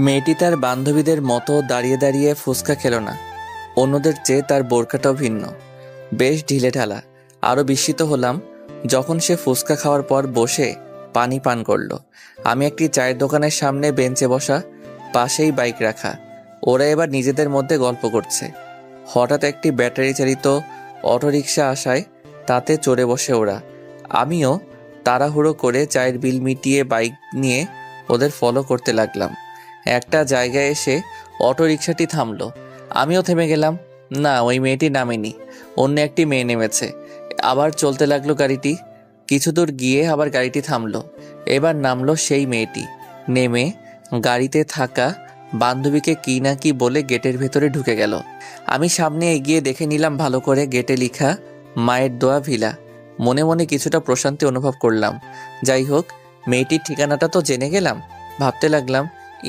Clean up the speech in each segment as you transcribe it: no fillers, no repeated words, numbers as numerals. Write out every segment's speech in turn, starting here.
মেয়েটি তার বান্ধবীদের মতো দাঁড়িয়ে দাঁড়িয়ে ফুচকা খেল না। অন্যদের চেয়ে তার বোরকাটাও ভিন্ন, বেশ ঢিলেঢালা। আরও বিস্মিত হলাম যখন সে ফুচকা খাওয়ার পর বসে পানি পান করলো। আমি একটি চায়ের দোকানের সামনে বেঞ্চে বসা, পাশেই বাইক রাখা। ওরা এবার নিজেদের মধ্যে গল্প করছে। হঠাৎ একটি ব্যাটারি চালিত অটোরিকশা আসায় তাতে চড়ে বসে ওরা। আমিও তাড়াহুড়ো করে চায়ের বিল মিটিয়ে বাইক নিয়ে ওদের ফলো করতে লাগলাম। একটা জায়গায় এসে অটোরিকশাটি থামলো। আমিও থেমে গেলাম। না, ওই মেয়েটি নামেনি, অন্য একটি মেয়ে নেমেছে। আবার চলতে লাগলো গাড়িটি। কিছু দূর গিয়ে আবার গাড়িটি থামলো। এবার নামলো সেই মেয়েটি। নেমে গাড়িতে থাকা বান্ধবীকে কি না কি বলে গেটের ভেতরে ঢুকে গেল। আমি সামনে এগিয়ে দেখে নিলাম ভালো করে গেটে লেখা মায়ের দোয়া ভিলা। মনে মনে কিছুটা প্রশান্তি অনুভব করলাম। যাই হোক, মেয়েটির ঠিকানাটা তো জেনে গেলাম। ভাবতে লাগলাম,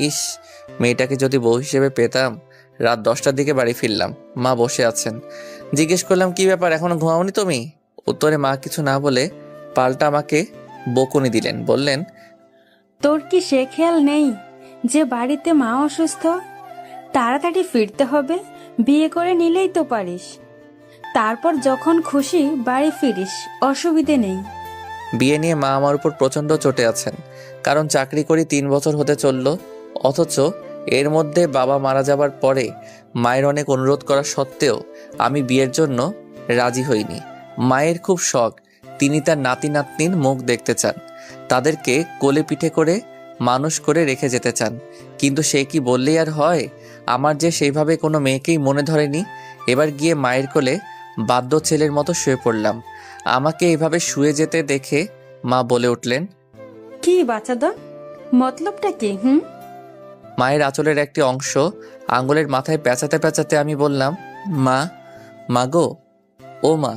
ইস, মেয়েটাকে যদি বউ হিসেবে পেতাম। রাত 10টার দিকে বাড়ি ফিরলাম। মা বসে আছেন। জিজ্ঞেস করলাম, কি ব্যাপার, এখনো ঘুমাওনি তুমি? উত্তরে মা কিছু না বলে পাল্টা আমাকে বকুনি দিলেন। বললেন, তোর কি সে খেয়াল নেই যে বাড়িতে মা অসুস্থ? তাড়াতাড়ি ফিরতে হবে, বিয়ে করে নিলেই তো পারিস। তারপর যখন খুশি বাড়ি ফিরিস, অসুবিধে নেই। বিয়ে নিয়ে মা আমার উপর প্রচণ্ড চটে আছেন। কারণ চাকরি করি 3 বছর হতে চলল। অথচ এর মধ্যে বাবা মারা যাবার পরে মায়ের অনেক অনুরোধ করা সত্ত্বেও আমি বিয়ের জন্য রাজি হইনি। মায়ের খুব শখ, তিনি তার নাতি নাতনির মুখ দেখতে চান, তাদেরকে কোলে পিঠে করে মানুষ করে রেখে যেতে চান। কিন্তু সে কি বললেই আর হয়? আমার যে সেইভাবে কোনো মেয়েকেই মনে ধরেনি। এবার গিয়ে মায়ের কোলে বাধ্য ছেলের মতো শুয়ে পড়লাম। আমাকে এভাবে শুয়ে যেতে দেখে মা বলে উঠলেন, কি বাচ্চাদন, মতলবটা কি? মায়ের আঁচলের একটি অংশ আঙ্গুলের মাথায় পেঁচাতে পেঁচাতে আমি বললাম, মা, মা গো, ও মা,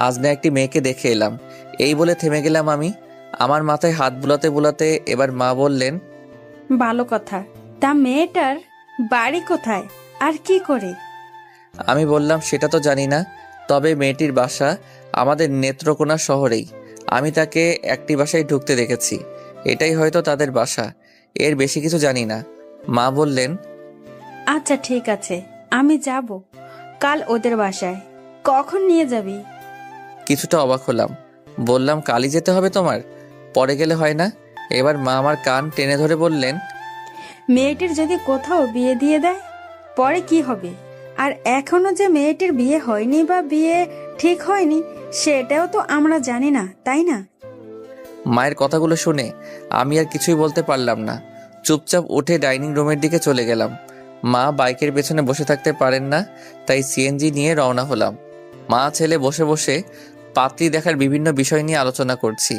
আজ না একটি মেয়েকে দেখে এলাম। এই বলে থেমে গেলাম আমি। আমার মাথায় হাত বুলাতে বুলাতে এবার মা বললেন, ভালো কথা। তা মেয়েটার বাড়ি কোথায় আর কি করে? আমি বললাম, সেটা তো জানি না, তবে মেয়েটির বাসা আমাদের নেত্রকোনা শহরেই। আমি তাকে একটি বাসায় ঢুকতে দেখেছি। এটাই হয়তো তাদের বাসা, এর বেশি কিছু জানি না। মা বললেন, আচ্ছা ঠিক আছে, আমি যাব কাল ওদের বাসায়। কখন নিয়ে যাবি? কিছুটা অবাক হলাম। বললাম, কালই যেতে হবে তোমার? পরে গেলে হয় না? এবার মা আমার কান টেনে ধরে বললেন, মেয়েটির যদি কোথাও বিয়ে দিয়ে দেয়, পরে কি হবে? আর এখনো যে মেয়েটির বিয়ে হয়নি বা বিয়ে ঠিক হয়নি, সেটাও তো আমরা জানি না, তাই না? মায়ের কথাগুলো শুনে আমি আর কিছুই বলতে পারলাম না। চুপচাপ উঠে ডাইনিং রুমের দিকে চলে গেলাম। মা বাইকের পেছনে বসে থাকতে পারেন না, তাই সিএনজি নিয়ে রওনা হলাম। মা ছেলে বসে বসে পাত্রী দেখার বিভিন্ন বিষয় নিয়ে আলোচনা করছি।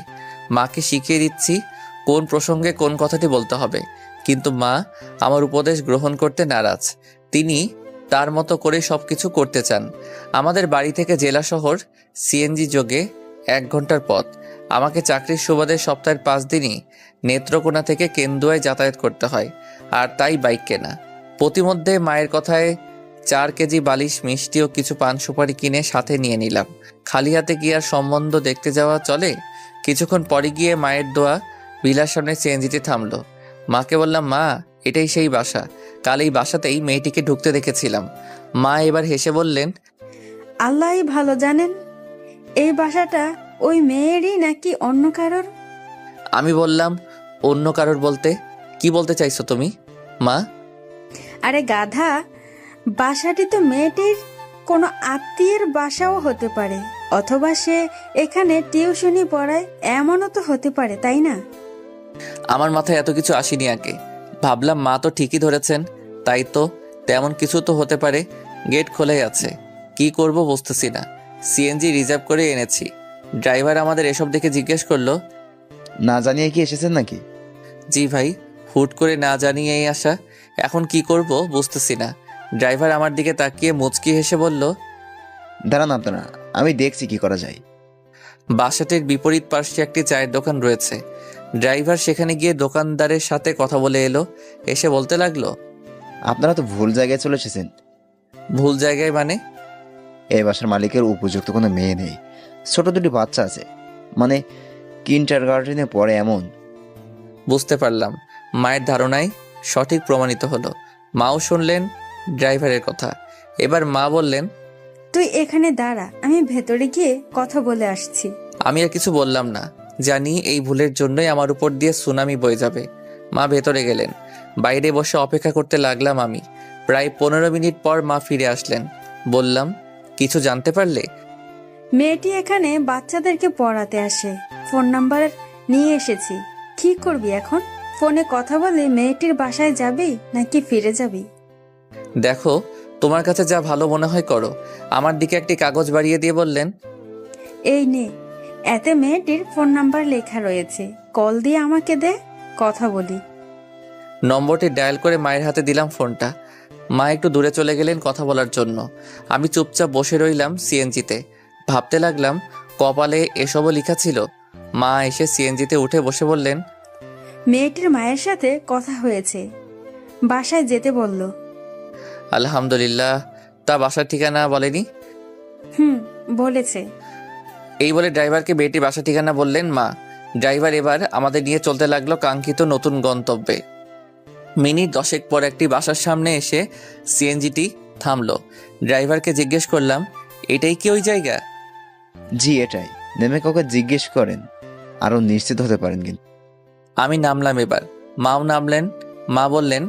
মাকে শিখিয়ে দিচ্ছি কোন প্রসঙ্গে কোন কথাটি বলতে হবে। কিন্তু মা আমার উপদেশ গ্রহণ করতে নারাজ। তিনি তার মতো করে সবকিছু করতে চান। আমাদের বাড়ি থেকে জেলা শহর সিএনজি যোগে 1 ঘন্টার পথ। আমাকে চাকরির সুবাদে সপ্তাহের 5 দিনই নেত্রকোনা থেকে কেন্দুয়ায় যাতায়াত করতে হয়, আর তাই বাইক কেনা। প্রতিমধ্যে মায়ের কথায় 4 কেজি বালিশ মিষ্টি ও কিছু পান সুপারি কিনে সাথে নিয়ে নিলাম। খালি হাতে কি আর সম্বন্ধ দেখতে যাওয়া চলে? কিছুক্ষণ পরে গিয়ে মায়ের দোয়া বিলার সামনে সিএনজিতে থামলো। মাকে বললাম, মা, এটাই সেই বাসা। কাল এই বাসাতেই মেয়েটিকে ঢুকতে দেখেছিলাম। মা এবার হেসে বললেন, আল্লাহই ভালো জানেন, এই বাসাটা ওই মেয়েরই নাকি অন্য কারোর? আমি বললাম, অন্য কারোর বলতে কি বলতে চাইছো তুমি মা? আরে গাধা, বাসাটি তো মেয়েটির কোনো আত্মীয়ের বাসাও হতে পারে, অথবা সে এখানে টিউশনি পড়ায়, এমনও তো হতে পারে, তাই না? আমার মাথায় এত কিছু আসেনি আগে। ভাবলাম মা তো ঠিকই ধরেছেন, তাই তো তেমন কিছু তো হতে পারে। গেট খোলাই আছে, কি করব বুঝতেছি না। সিএনজি রিজার্ভ করে এনেছি। ড্রাইভার আমাদের এসব দেখে জিজ্ঞেস করলো, না জানিয়ে কি এসেছেন নাকি? জি ভাই, হুট করে না জানিয়েই আসা। এখন কি করব বুঝতেছি না। ড্রাইভার আমার দিকে তাকিয়ে মুচকি হেসে বলল, দাঁড়ান আপনারা, আমি দেখছি কি করা যায়। বাসাটির বিপরীত পাশে একটি চায়ের দোকান রয়েছে। ড্রাইভার সেখানে গিয়ে দোকানদারের সাথে কথা বলে এলো। এসে বলতে লাগলো, আপনারা তো ভুল জায়গায় চলে এসেছেন। ভুল জায়গায় মানে? এই বাসার মালিকের উপযুক্ত কোনো মেয়ে নেই। ছোট দুটি বাচ্চা আছে, মানে কিন্ডারগার্টেনে পড়ে এমন। বুঝতে পারলাম। মায়ের ধারণায় সঠিক প্রমাণিত হলো। মাও শুনলেন ড্রাইভারের কথা। এবার মা বললেন, তুই এখানে দাঁড়া, আমি ভেতরে গিয়ে কথা বলে আসছি। আমি আর কিছু বললাম না, জানি এই ভুলের জন্যই আমার উপর দিয়ে সুনামি বয়ে যাবে। মা ভেতরে গেলেন, বাইরে বসে অপেক্ষা করতে লাগলাম আমি। প্রায় 15 মিনিট পর মা ফিরে আসলেন। বললাম, কিছু জানতে পারলে? মেয়েটি এখানে বাচ্চাদেরকে পড়াতে আসে, ফোন নাম্বার নিয়ে এসেছি। কি করবি এখন? ফোনে কথা বলে মেয়েটির বাসায় যাবি নাকি ফিরে যাবি? দেখো, তোমার কাছে যা ভালো মনে হয় করো। আমার দিকে একটি কাগজ বাড়িয়ে দিয়ে বললেন, এই নে, এতে মেয়েটির ফোন নাম্বার লেখা রয়েছে, কল দিয়ে আমাকে দে, কথা বলি। নম্বরটি ডায়াল করে মায়ের হাতে দিলাম ফোনটা। মা একটু দূরে চলে গেলেন কথা বলার জন্য। আমি চুপচাপ বসে রইলাম সিএনজিতে। ভাবতে লাগলাম, কপালে এসবও লেখা ছিল। মা এসে সিএনজিতে উঠে বসে বললেন, মেয়েটির মায়ের সাথে কথা হয়েছে, বাসায় যেতে বলল। আলহামদুলিল্লাহ। তা বাসার ঠিকানা বলেনি? বলেছে। এই বলে ড্রাইভারকে মেয়েটির বাসার ঠিকানা বললেন মা। ড্রাইভার এবার আমাদের নিয়ে চলতে লাগলো কাঙ্ক্ষিত নতুন গন্তব্যে। মিনিট 10 পর একটি বাসার সামনে এসে সিএনজিটি থামলো। ড্রাইভারকে জিজ্ঞেস করলাম, এটাই কি ওই জায়গা? জি এটাই। নেমে কাউকে জিজ্ঞেস করেন, আরো নিশ্চিত হতে পারেন কিন্তু। আমি নামলাম এবার। মাও নামলেন। মা বললেন,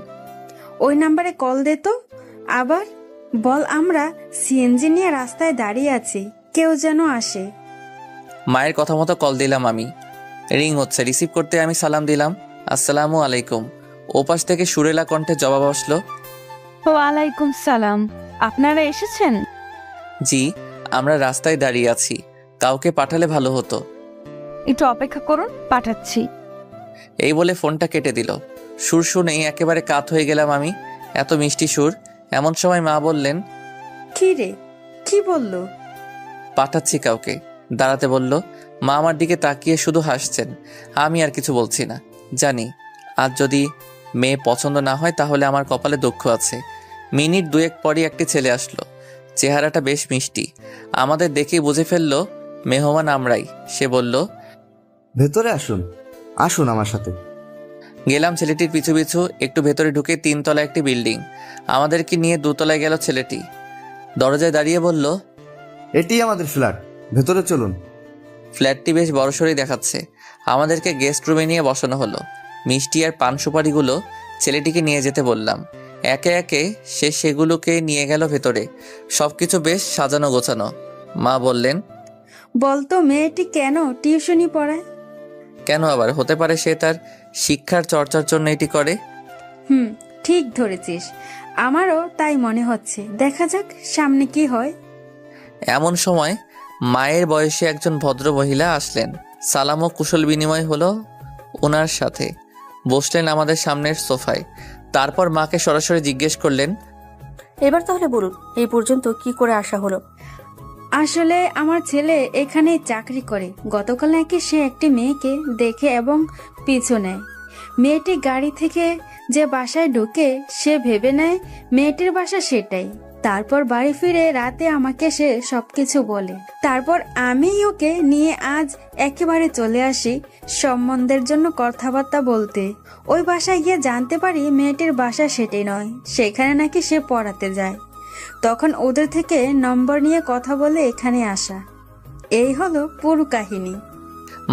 ওই নাম্বারে কল দে তো। আবার বল আমরা সিএনজি নিয়ে রাস্তায় দাঁড়িয়ে আছি, কেউ যেন আসে। মায়ের কথা মতো কল দিলাম আমি। রিং হচ্ছে। রিসিভ করতে আমি সালাম দিলাম, আসসালামু আলাইকুম। ওপাশ থেকে সুরেলা কণ্ঠে জবাব আসলো, ওয়ালাইকুম সালাম। আপনারা এসেছেন? জি, আমরা রাস্তায় দাঁড়িয়ে আছি। কাউকে পাঠালে ভালো হতো। একটু অপেক্ষা করুন, পাঠাচ্ছি। এই বলে ফোনটা কেটে দিল। সুর শুনেই একেবারে কাত হয়ে গেলাম আমি। এত মিষ্টি সুর। এমন সময় মা বললেন, কি রে, কি বললো? পাঠাচ্ছি কাউকে, দাঁড়াতে বলল। মা আমার দিকে তাকিয়ে শুধু হাসছেন। আমি আর কিছু বলছি না। জানি আজ যদি মেয়ে পছন্দ না হয় তাহলে আমার কপালে দুঃখ আছে। মিনিট 2 পরই একটি ছেলে আসলো। চেহারাটা বেশ মিষ্টি। আমাদের দেখেই বুঝে ফেললো মেহমান আমরাই। সে বলল, ভেতরে আসুন, আসুন আমার সাথে। গেলাম ছেলেটির পিছু পিছু। একটু ভেতরে ঢুকে 3 তলা একটি বিল্ডিং। আমাদেরকে নিয়ে 2 তলায় গেল ছেলেটি। দরজায় দাঁড়িয়ে বলল, এটি আমাদের ফ্ল্যাট, ভেতরে চলুন। ফ্ল্যাটটি বেশ বড়সড়ই দেখাচ্ছে। আমাদেরকে গেস্ট রুমে নিয়ে বসানো হলো। মিষ্টি আর পান সুপারিগুলো ছেলেটিকে নিয়ে যেতে বললাম। একে একে সে সেগুলোকে নিয়ে গেল ভেতরে। সবকিছু বেশ সাজানো গোছানো। মা বললেন, বলতো মেয়েটি কেন টিউশনি পড়ায়? কেন আবার? হতে পারে সে তার শিক্ষার চর্চার জন্য এটি করে। ঠিক ধরেছিস, আমারও তাই মনে হচ্ছে। দেখা যাক সামনে কি হয়। এমন সময় মায়ের বয়সী একজন ভদ্র মহিলা আসলেন। সালাম ও কুশল বিনিময় হলো ওনার সাথে। বসলেন আমাদের সামনের সোফায়। তারপর মাকে সরাসরি জিজ্ঞেস করলেন, এবার তাহলে বলুন, এই পর্যন্ত কি করে আসা হলো? আসলে আমার ছেলে এখানে চাকরি করে। গতকাল নাকি সে একটি মেয়েকে দেখে এবং পিছু নেয়। মেয়েটি গাড়ি থেকে যে বাসায় ঢুকে সে ভেবে নেয় মেয়েটির বাসা সেটাই। তারপর বাড়ি ফিরে রাতে আমাকে সে সবকিছু বলে। তারপর আমি ওকে নিয়ে আজ একেবারে চলে আসি সম্বন্ধের জন্য কথাবার্তা বলতে। ওই বাসায় গিয়ে জানতে পারি মেয়েটির বাসা সেটাই নয়, সেখানে নাকি সে পড়াতে যায়। তখন ওদের থেকে নম্বর নিয়ে কথা বলে এখানে আসা। এই হলো পুরো কাহিনী।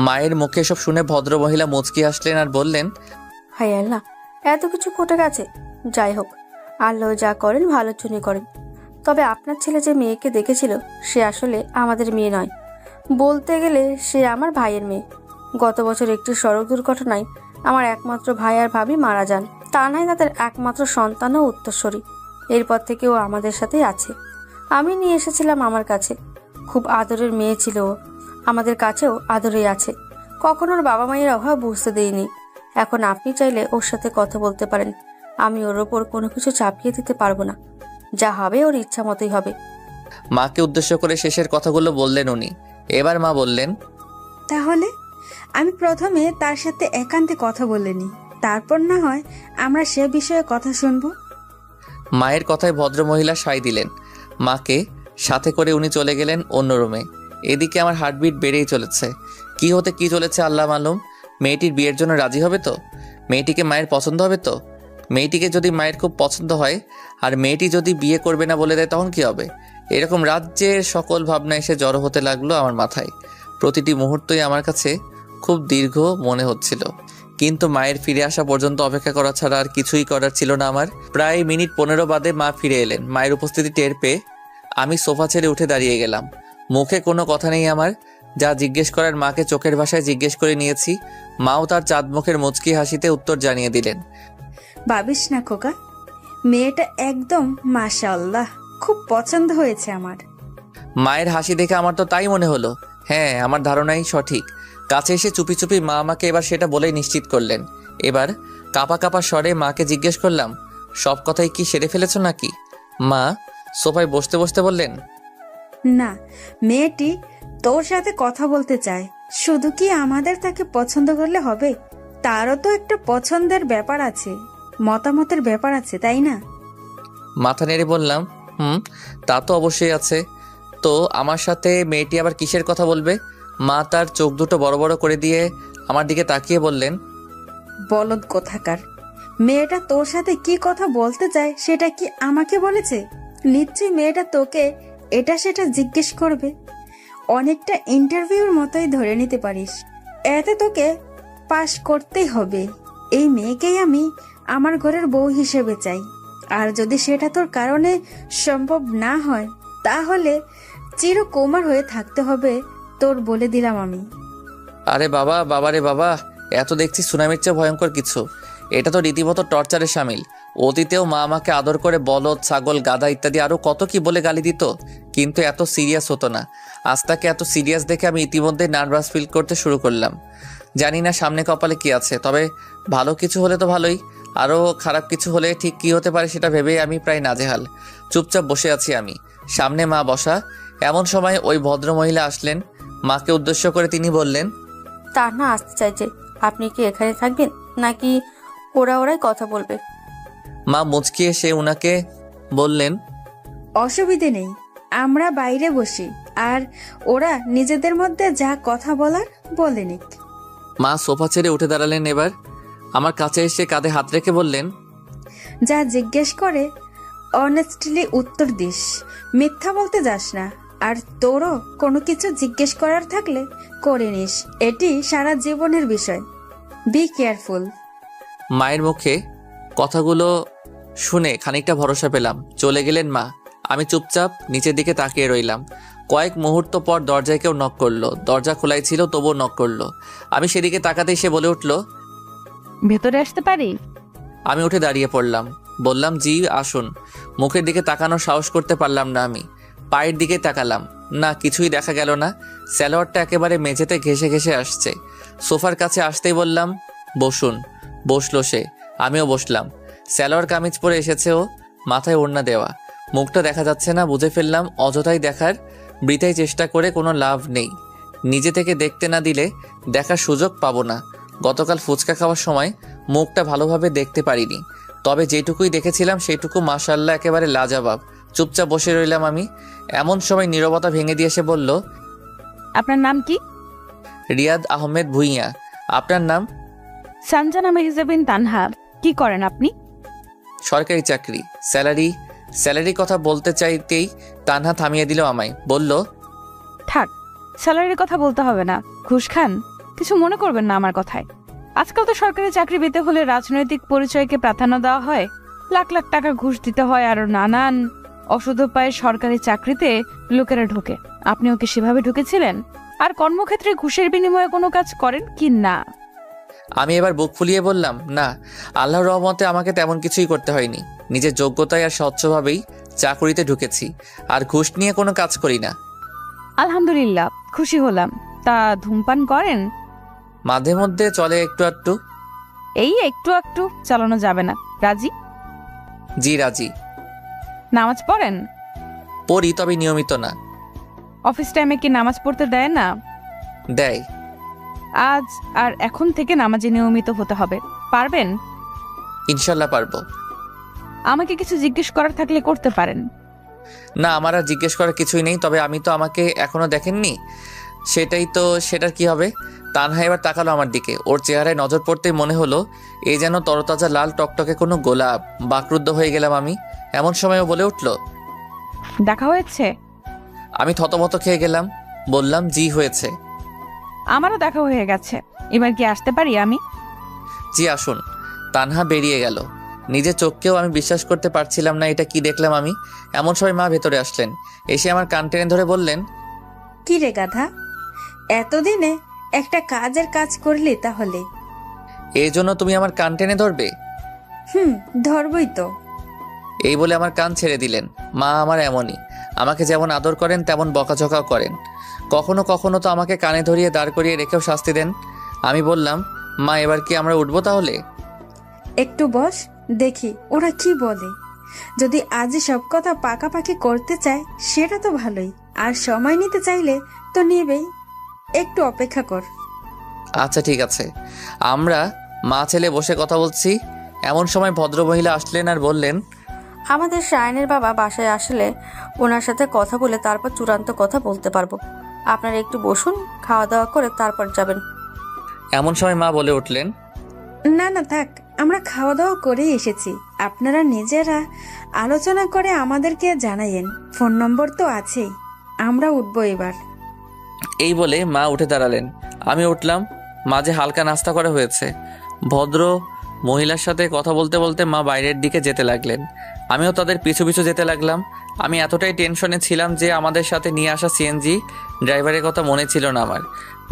মায়ের মুখে সব শুনে ভদ্র মহিলা মুচকি আসলেন আর বললেন, হায় আল্লাহ, এত কিছু ঘটে গেছে। যাই হোক, আল্লাহ যা করেন ভালোর জন্য করেন। তবে আপনার ছেলে যে মেয়েকে দেখেছিল সে আসলে আমাদের মেয়ে নয়, বলতে গেলে সে আমার ভাইয়ের মেয়ে। গত বছর একটি সড়ক দুর্ঘটনায় আমার একমাত্র ভাই আর ভাবি মারা যান। তা নয় তাদের একমাত্র সন্তান ও উত্তরসূরি। এরপর থেকে ও আমাদের সাথেই আছে। আমি নিয়ে এসেছিলাম আমার কাছে। খুব আদরের মেয়ে ছিল ও, আমাদের কাছেও আদরেই আছে। কখনো ওর বাবা মায়ের অভাব বুঝতে দেইনি। এখন আপনি চাইলে ওর সাথে কথা বলতে পারেন। আমি ওর ওপর কোনো কিছু চাপিয়ে দিতে পারবো না। যা হবে ওর ইচ্ছা মতোই হবে। মাকে উদ্দেশ্য করে শেষের কথাগুলো বললেন উনি। এবার মা বললেন, তাহলে আমি প্রথমে তার সাথে একান্তে কথা বলে নিই, তারপর না হয় আমরা সে বিষয়ে কথা শুনবো। মায়ের কথায় ভদ্রমহিলা সায় দিলেন। মাকে সাথে করে উনি চলে গেলেন অন্য রুমে। এদিকে আমার হার্টবিট বেড়েই চলেছে। কি হতে কি চলেছে আল্লাহ মালুম। মেয়েটির বিয়ের জন্য রাজি হবে তো? মেয়েটিকে মায়ের পছন্দ হবে তো? মেয়েটিকে যদি মায়ের খুব পছন্দ হয় আর মেয়েটি যদি বিয়ে করবে না বলে দেয় তখন কি হবে? এরকম রাজ্যের সকল ভাবনা এসে জড়ো হতে লাগলো আমার মাথায়। প্রতিটি মুহূর্তই আমার কাছে খুব দীর্ঘ মনে হচ্ছিল, কিন্তু মায়ের ফিরে আসা পর্যন্ত অপেক্ষা করা ছাড়া আর কিছুই করার ছিল না আমার। প্রায় মিনিট 15 বাদে মা ফিরে এলেন। মায়ের উপস্থিতি টের পেয়ে আমি সোফা ছেড়ে উঠে দাঁড়িয়ে গেলাম। মুখে কোনো কথা নেই আমার। যা জিজ্ঞেস করার মাকে চোখের ভাষায় জিজ্ঞেস করে নিয়েছি। মাও তার চাঁদ মুখের মুচকি হাসিতে উত্তর জানিয়ে দিলেন। ভাবিস না খোকা, মেয়েটা একদম মাশাআল্লাহ, খুব পছন্দ হয়েছে আমার। মায়ের হাসি দেখে আমার তো তাই মনে হলো। হ্যাঁ, আমার ধারণাই সঠিক। কাছে এসে চুপি চুপি মা আমাকে এবার সেটা বলেই নিশ্চিত করলেন। এবার কাপা কাপা স্বরে মাকে জিজ্ঞেস করলাম, সব কথাই কি সেরে ফেলেছো নাকি? মা সোফায় বসতে বসতে বললেন, না, মেয়েটি তোর সাথে কথা বলতে চায়। শুধু কি আমাদের তাকে পছন্দ করলে হবে? তারও তো একটা পছন্দের ব্যাপার আছে, মতামতের ব্যাপার আছে, তাই না? মাথা নেড়ে বললাম, তা তো অবশ্যই আছে। তো আমার সাথে মেয়েটি আবার কিসের কথা বলবে? মা তার চোখ দুটো বড় বড় করে দিয়ে আমার দিকে তাকিয়ে বললেন, বলদ কোথাকার, মেয়েটা তোর সাথে কি কথা বলতে চায় সেটা কি আমাকে বলেছে? নিশ্চয়ই মেয়েটা তোকে এটা সেটা জিজ্ঞেস করবে। অনেকটা ইন্টারভিউর মতোই ধরে নিতে পারিস। এতে তোকে পাশ করতেই হবে। এই মেয়েকেই আমি আমার ঘরের বউ হিসেবে চাই। আর যদি সেটা তোর কারণে সম্ভব না হয় তাহলে চিরকুমার হয়ে থাকতে হবে তোর, বলে দিলাম আমি। আরে বাবা, বাবারে বাবা, এত দেখছি সুনামির চেয়ে ভয়ঙ্কর কিছু। এটা তো রীতিমতো টর্চারে সামিল। অতীতেও মা আমাকে আদর করে বলদ, ছাগল, গাধা ইত্যাদি আরও কত কি বলে গালি দিত, কিন্তু এত সিরিয়াস হতো না। আজ তাকে এত সিরিয়াস দেখে আমি ইতিমধ্যে নার্ভাস ফিল করতে শুরু করলাম। জানি না সামনে কপালে কি আছে, তবে ভালো কিছু হলে তো ভালোই, আরও খারাপ কিছু হলে ঠিক কি হতে পারে সেটা ভেবেই আমি প্রায় নাজেহাল। চুপচাপ বসে আছি আমি, সামনে মা বসা। এমন সময় ওই ভদ্রমহিলা আসলেন। মাকে উদ্দেশ্য করে তিনি বললেন, তান্না আসতে চাইছে, আপনি কি এখানে থাকবেন নাকি ওরাই কথা বলবে? মা মুচকি এসে উনাকে বললেন, অসুবিধে নেই, আমরা বাইরে বসি, আর ওরা নিজেদের মধ্যে যা কথা বলার বলে নিক। মা সোফা ছেড়ে উঠে দাঁড়ালেন। এবার আমার কাছে এসে কাঁধে হাত রেখে বললেন, যা জিজ্ঞেস করে অনেস্টলি উত্তর দিস, মিথ্যা বলতে যাস না। আর তোরও কোনো কিছু জিজ্ঞেস করার থাকলে করে নিস, এটি সারা জীবনের বিষয়। Be careful. মায়ের মুখে কথাগুলো শুনে খানিকটা ভরসা পেলাম। চলে গেলেন মা। আমি চুপচাপ নিচের দিকে তাকিয়ে রইলাম। কয়েক মুহূর্ত পর দরজায় কেউ নক করলো। দরজা খোলাই ছিল, তবুও নক করলো। আমি সেদিকে তাকাতেই সে বলে উঠল, ভেতরে আসতে পারি? আমি উঠে দাঁড়িয়ে পড়লাম। বললাম, জি আসুন। মুখের দিকে তাকানোর সাহস করতে পারলাম না আমি। পায়ের দিকে তাকালাম, না কিছুই দেখা গেল না। স্যালোয়ারটা একেবারে মেঝেতে ঘেঁষে ঘেঁষে আসছে। সোফার কাছে আসতেই বললাম, বসুন। বসলো সে, আমিও বসলাম। স্যালোয়ার কামিজ পরে এসেছে ও, মাথায় ওড়না দেওয়া। মুখটা দেখা যাচ্ছে না, বুঝে ফেললাম অযথাই দেখার, বৃথাই চেষ্টা করে কোনো লাভ নেই। নিজে থেকে দেখতে না দিলে দেখার সুযোগ পাবো না। গতকাল ফুচকা খাওয়ার সময় মুখটা ভালোভাবে দেখতে পারিনি, তবে যেটুকুই দেখেছিলাম সেটুকু মাশাআল্লাহ একেবারে লাজবাব। চুপচাপ বসে রইলাম আমি। এমন সময় নীরবতা ভেঙে দিয়ে সে বলল, আপনার নাম কি? রিয়াদ আহমেদ ভুঁইয়া। আপনার নাম? সানজানা মেহজাবিন তানহা। কি করেন আপনি? সরকারি চাকরি। স্যালারি কথা বলতে চাইতেই তানহা থামিয়ে দিল আমায়। বলল, থাক, স্যালারির কথা বলতে হবে না। ঘুষ খান? কিছু মনে করবেন না আমার কথায়। আজকাল তো সরকারি চাকরি পেতে হলে রাজনৈতিক পরিচয়কে প্রাধান্য দেওয়া হয়, লাখ লাখ টাকা ঘুষ দিতে হয়, আরো নানান অসুধ উপায়ে সরকারি চাকরিতে লোকেরা ঢোকে। আপনিও কি সেভাবে ঢুকেছিলেন? আর কর্মক্ষেত্রে ঘুষের বিনিময়ে কোনো কাজ করেন কি না? আমি এবার বুক ফুলিয়ে বললাম, না, আল্লাহর রহমতে আমাকে তেমন কিছুই করতে হয়নি। নিজের যোগ্যতায় আর স্বচ্ছভাবেই চাকরিতে ঢুকেছি, আর ঘুষ নিয়ে কোনো কাজ করি না। আলহামদুলিল্লাহ, খুশি হলাম। তা ধূমপান করেন? মাঝে মধ্যে চলে একটু আধটু। এই একটু একটু চালানো যাবে না। রাজি? জি রাজি। নামাজ পড়েন? পড়ি, তবে নিয়মিত না। অফিস টাইমে কি নামাজ পড়তে দেয় না? দেয়। আজ আর এখন থেকে নামাজে নিয়মিত হতে হবে। পারবেন? ইনশাল্লাহ পারবো। আমাকে কিছু জিজ্ঞেস করার থাকলে করতে পারেন। না, আমার আর জিজ্ঞেস করার কিছুই নেই। তবে আমি তো আমাকে এখনো দেখেননি, সেটার কি হবে? তানহা এবার তাকালো আমার দিকে। ওর চেহারায় নজর পড়তেই মনে হলো এই যেন তরতাজা লাল টকটকে কোনো গোলাপ। বাকরুদ্ধ হয়ে গেলাম আমি। এমন সময়ও বলে উঠল। দেখা হয়েছে? আমি থতমত খেয়ে গেলাম। বললাম, জি হয়েছে। আমারও দেখা হয়ে গেছে। এবার কি আসতে পারি আমি? জি আসুন। তানহা বেরিয়ে গেল। নিজের চোখকেও আমি বিশ্বাস করতে পারছিলাম না, এটা কি দেখলাম আমি। এমন সময় মা ভেতরে আসলেন। এসে আমার কান টেনে ধরে বললেন, কি রে গাধা, এতদিনে একটা কাজের কাজ করলি তাহলে? এই জন্য তুমি আমার কান টেনে ধরবে? ধরবই তো। এই বলে আমার কান ছেড়ে দিলেন। মা আমার এমনই, আমাকে যেমন আদর করেন তেমন বকাঝকাও করেন। কখনো কখনো তো আমাকে কানে ধরিয়ে দাঁড় করিয়ে রেখেও শাস্তি দেন। আমি বললাম, মা এবার কি আমরা উঠবো তাহলে? একটু বস, দেখি ওরা কি বলে। যদি আজই সব কথা পাকাপাকি করতে চায় সেটা তো ভালোই, আর সময় নিতে চাইলে তো নেবেই। একটু অপেক্ষা কর। আচ্ছা ঠিক আছে। আমরা মা ছেলে বসে কথা বলছি, এমন সময় ভদ্রমহিলা আসলেন আর বললেন, আমাদের শায়নের বাবা বাসায় আসলে ওনার সাথে কথা বলে তারপর চূড়ান্ত কথা বলতে পারবো। আপনারা একটু বসুন, খাওয়া দাওয়া করে তারপর যাবেন। এমন সময় মা বলে উঠলেন, না না থাক, আমরা খাওয়া দাওয়া করেই এসেছি। আপনারা নিজেরা আলোচনা করে আমাদেরকে জানাইয়েন। ফোন নম্বর তো আছেই। আমরা উঠবো এবার। এই বলে মা উঠে দাঁড়ালেন। আমি উঠলাম। মাঝে হালকা নাস্তা করা হয়েছে। ভদ্র মহিলার সাথে কথা বলতে বলতে মা বাইরের দিকে যেতে লাগলেন। আমিও তাদের পিছু পিছু যেতে লাগলাম। আমি এতটাই টেনশনে ছিলাম যে আমাদের সাথে নিয়ে আসা সিএনজি ড্রাইভারের কথা মনে ছিল না আমার।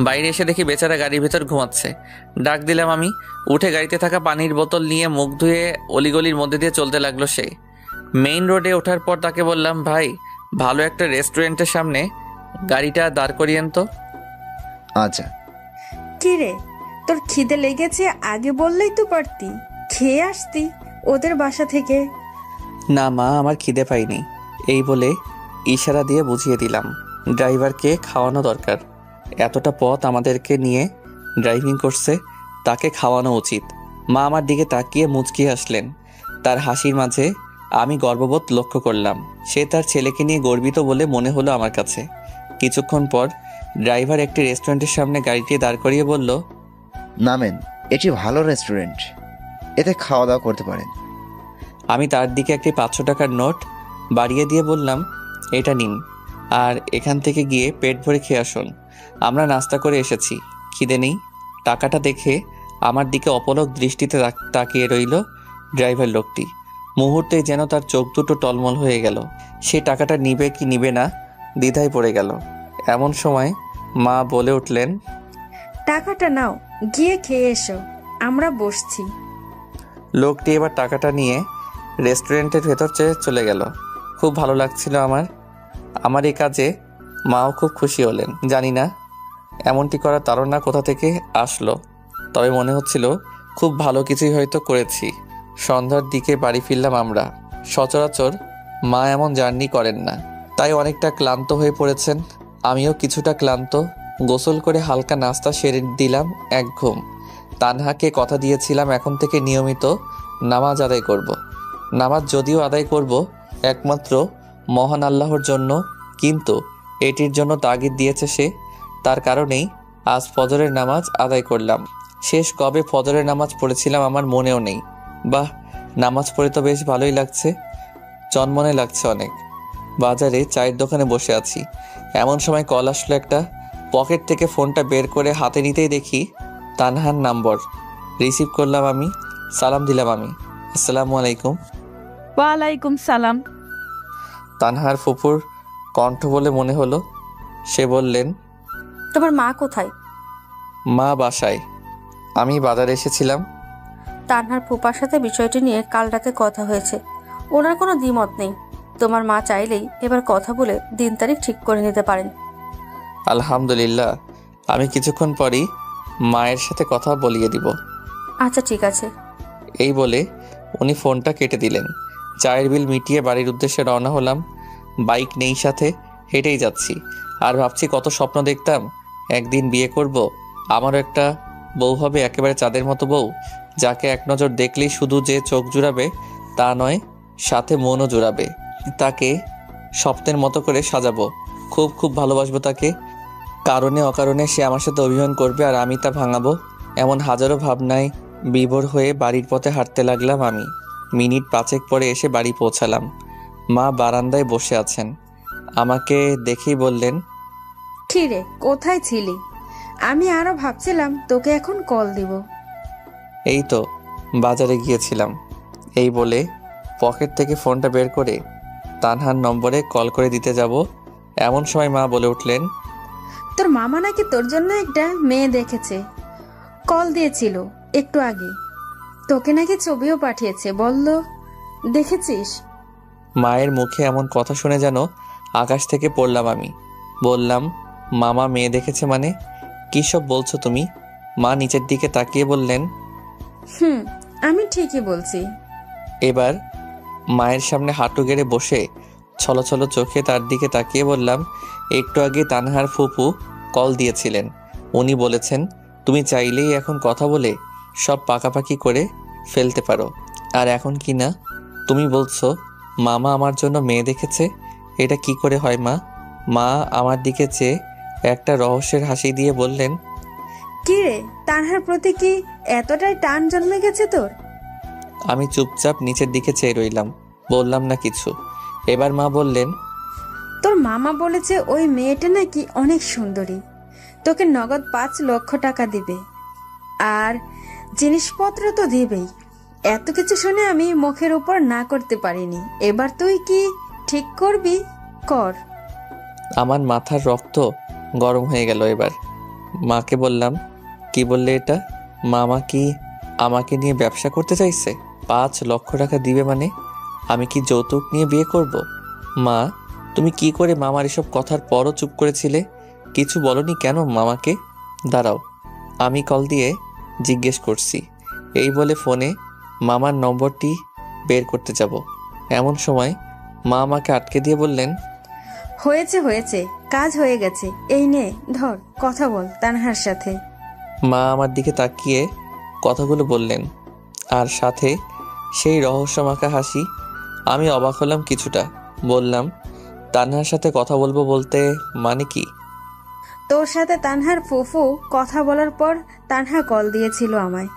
বাইরে এসে দেখি বেচারা গাড়ির ভিতর ঘুমাচ্ছে। ডাক দিলাম আমি। উঠে গাড়িতে থাকা পানির বোতল নিয়ে মুখ ধুয়ে অলিগলির মধ্যে দিয়ে চলতে লাগলো সে। মেইন রোডে ওঠার পর তাকে বললাম, ভাই ভালো একটা রেস্টুরেন্টের সামনে গাড়িটা দাঁড় করিয়েন তো। আচ্ছা। কি রে, তোর খিদে লেগেছে? আগে বললেই তো পারতি, খেয়ে আসতি ওদের বাসা থেকে। না মা, আমার খিদে পাইনি। এই বলে ইশারা দিয়ে বুঝিয়ে দিলাম ড্রাইভারকে খাওয়ানো দরকার। এতটা পথ আমাদেরকে নিয়ে ড্রাইভিং করছে, তাকে খাওয়ানো উচিত। মা আমার দিকে তাকিয়ে মুচকি হাসলেন। তার হাসির মাঝে আমি গর্ববোধ লক্ষ্য করলাম। সে তার ছেলেকে নিয়ে গর্বিত বলে মনে হলো আমার কাছে। কিছুক্ষণ পর ড্রাইভার একটি রেস্টুরেন্টের সামনে গাড়িটি দাঁড় করিয়ে বলল, নামেন, এটি ভালো রেস্টুরেন্ট, এতে খাওয়া দাওয়া করতে পারেন। আমি তার দিকে একটি 500 টাকার নোট বাড়িয়ে দিয়ে বললাম, এটা নিন, আর এখান থেকে গিয়ে পেট ভরে খেয়ে আসুন। আমরা নাস্তা করে এসেছি, খিদে নেই। টাকাটা দেখে আমার দিকে অপলক দৃষ্টিতে তাকিয়ে রইল ড্রাইভার লোকটি। মুহূর্তেই যেন তার চোখ দুটো টলমল হয়ে গেল। সে টাকাটা নিবে কি নিবে না দ্বিধায় পড়ে গেল। এমন সময় মা বলে উঠলেন, টাকাটা নাও, গিয়ে খেয়ে এসো, আমরা বসছি। লোকটি এবার টাকাটা নিয়ে রেস্টুরেন্টের ভেতর চলে গেল। খুব ভালো লাগছিল আমার এই কাজে। মাও খুব খুশি হলেন। জানি না এমনটি করার তাড়না কোথা থেকে আসলো, তবে মনে হচ্ছিল খুব ভালো কিছুই হয়তো করেছি। সন্ধ্যার দিকে বাড়ি ফিরলাম আমরা। সচরাচর মা এমন জার্নি করেন না, তাই অনেকটা ক্লান্ত হয়ে পড়েছেন। আমিও কিছুটা ক্লান্ত। গোসল করে হালকা নাস্তা সেরে দিলাম এক ঘুম। তানহাকে কথা দিয়েছিলাম এখন থেকে নিয়মিত নামাজ আদায় করব। নামাজ যদিও আদায় করব একমাত্র মহান আল্লাহর জন্য, কিন্তু এটির জন্য তাগিদ দিয়েছে সে। তার কারণেই আজ ফজরের নামাজ আদায় করলাম। শেষ কবে ফজরের নামাজ পড়েছিলাম আমার মনেও নেই। বাহ, নামাজ পড়ে তো বেশ ভালোই লাগছে, চনমনে লাগছে অনেক। বাজারে চায়ের দোকানে বসে আছি, এমন সময় কল আসলো একটা। পকেট থেকে ফোনটা বের করে হাতে নিতেই দেখি তানহার নাম্বার। রিসিভ করলাম আমি, সালাম দিলাম আমি, আসসালামু আলাইকুম। ওয়ালাইকুম সালাম। তানহার ফুপুর কণ্ঠ বলে মনে হলো। সে বললেন, তোমার মা কোথায়? মা বাসায়, আমি বাজারে এসেছিলাম। তানহার ফুপার সাথে বিষয়টি নিয়ে কাল রাতে কথা হয়েছে, ওনার কোনো দ্বিমত নেই। তোমার মা চাইলেই এবার কথা বলে দিন তারিখ ঠিক করে নিতে পারেন। আলহামদুলিল্লাহ, আমি কিছুক্ষণ পরই মায়ের সাথে কথা বলিয়ে দিব। আচ্ছা ঠিক আছে। এই বলে উনি ফোনটা কেটে দিলেন। চায়ের বিল মিটিয়ে বাড়ির উদ্দেশ্যে রওনা হলাম। বাইক নেই সাথে, হেঁটেই যাচ্ছি। আর ভাবছি কত স্বপ্ন দেখতাম, একদিন বিয়ে করব, আমারও একটা বউ হবে, একেবারে চাঁদের মতো বউ, যাকে এক নজর দেখলেই শুধু যে চোখ জুড়াবে তা নয়, সাথে মনও জুড়াবে। তাকে স্বপ্নের মতো করে সাজাবো, খুব খুব ভালোবাসবো তাকে। কারণে অকারণে সে আমার সাথে অভিমান করবে আর আমি তা ভাঙাবো, এমন হাজারো ভাবনায় বিভোর হয়ে বাড়ির পথে হাঁটতে লাগলাম আমি। মিনিট 5 পরে এসে বাড়ি পৌঁছালাম। মা বারান্দায় বসে আছেন। আমাকে দেখেই বললেন, কি রে, কোথায় ছিলি? আমি আরো ভাবছিলাম তোকে এখন কল দিব। এই তো বাজারে গিয়েছিলাম। এই বলে পকেট থেকে ফোনটা বের করে তানহার নম্বরে কল করে দিতে যাব, এমন সময় মা বলে উঠলেন, তোর মামা নাকি তোর জন্য একটা মেয়ে দেখেছে, কল দিয়েছিল একটু আগে। তোকে নাকি ছবিও পাঠিয়েছে, বলল দেখেছিস? মায়ের মুখে এমন কথা শুনে যেন আকাশ থেকে পড়লাম আমি। বললাম, মামা মেয়ে দেখেছে মানে? কী সব বলছো তুমি? মা নিচের দিকে তাকিয়ে বললেন, আমি ঠিকই বলছি। এবার মায়ের সামনে হাঁটু গেড়ে বসে ছলছল চোখে তার দিকে তাকিয়ে বললাম, একটু আগে তানহার ফুপু কল দিয়েছিলেন। উনি বলেছেন তুমি চাইলেই এখন কথা বলে সব পাকাপাকি করে ফেলতে পারো। আর এখন কি না তুমি বলছো মামা আমার জন্য মেয়ে দেখেছে? এটা কি করে হয় মা? মা আমার দিকে চেয়ে একটা রহস্যের হাসি দিয়ে বললেন, কি রে, তানহার প্রতি কি এতটাই টান জন্মে গেছে তোর? আমি চুপচাপ নিচের দিকে চেয়ে রইলাম, বললাম না কিছু। এবার মা বললেন, তোর মামা বলেছে ওই মেয়েটা নাকি অনেক সুন্দরী, তোকে নগদ 5 লক্ষ টাকা দিবে, আর জিনিসপত্র তো দিবেই। এত কিছু শুনে আমি মুখের উপর না করতে পারিনি। এবার তুই কি ঠিক করবি? কর। আমার মাথার রক্ত গরম হয়ে গেল। এবার মাকে বললাম, কি বললে এটা? মামা কি আমাকে নিয়ে ব্যবসা করতে চাইছে? 5 লক্ষ টাকা দিবে মানে? আমি কি যৌতুক নিয়ে বিয়ে করব? মা, তুমি কি করে মামার এসব কথার পরও চুপ করেছিলে? কিছু বলনি কেন মামাকে? দাঁড়াও, আমি কল দিয়ে জিজ্ঞেস করছি। এই বলে ফোনে মামার নম্বরটি বের করতে যাব, এমন সময় মা আমাকে আটকে দিয়ে বললেন, হয়েছে হয়েছে, কাজ হয়ে গেছে। এই নে ধর, কথা বল তানহার সাথে। মা আমার দিকে তাকিয়ে কথাগুলো বললেন, আর সাথে সেই রহস্যমাখা হাসি। আমি অবাক হলাম কিছুটা। বললাম, তানহার সাথে কথা বলবো বলতে মানে কি? তোর সাথে তানহার ফুফু কথা বলার পর তানহা কল দিয়েছিল আমায়।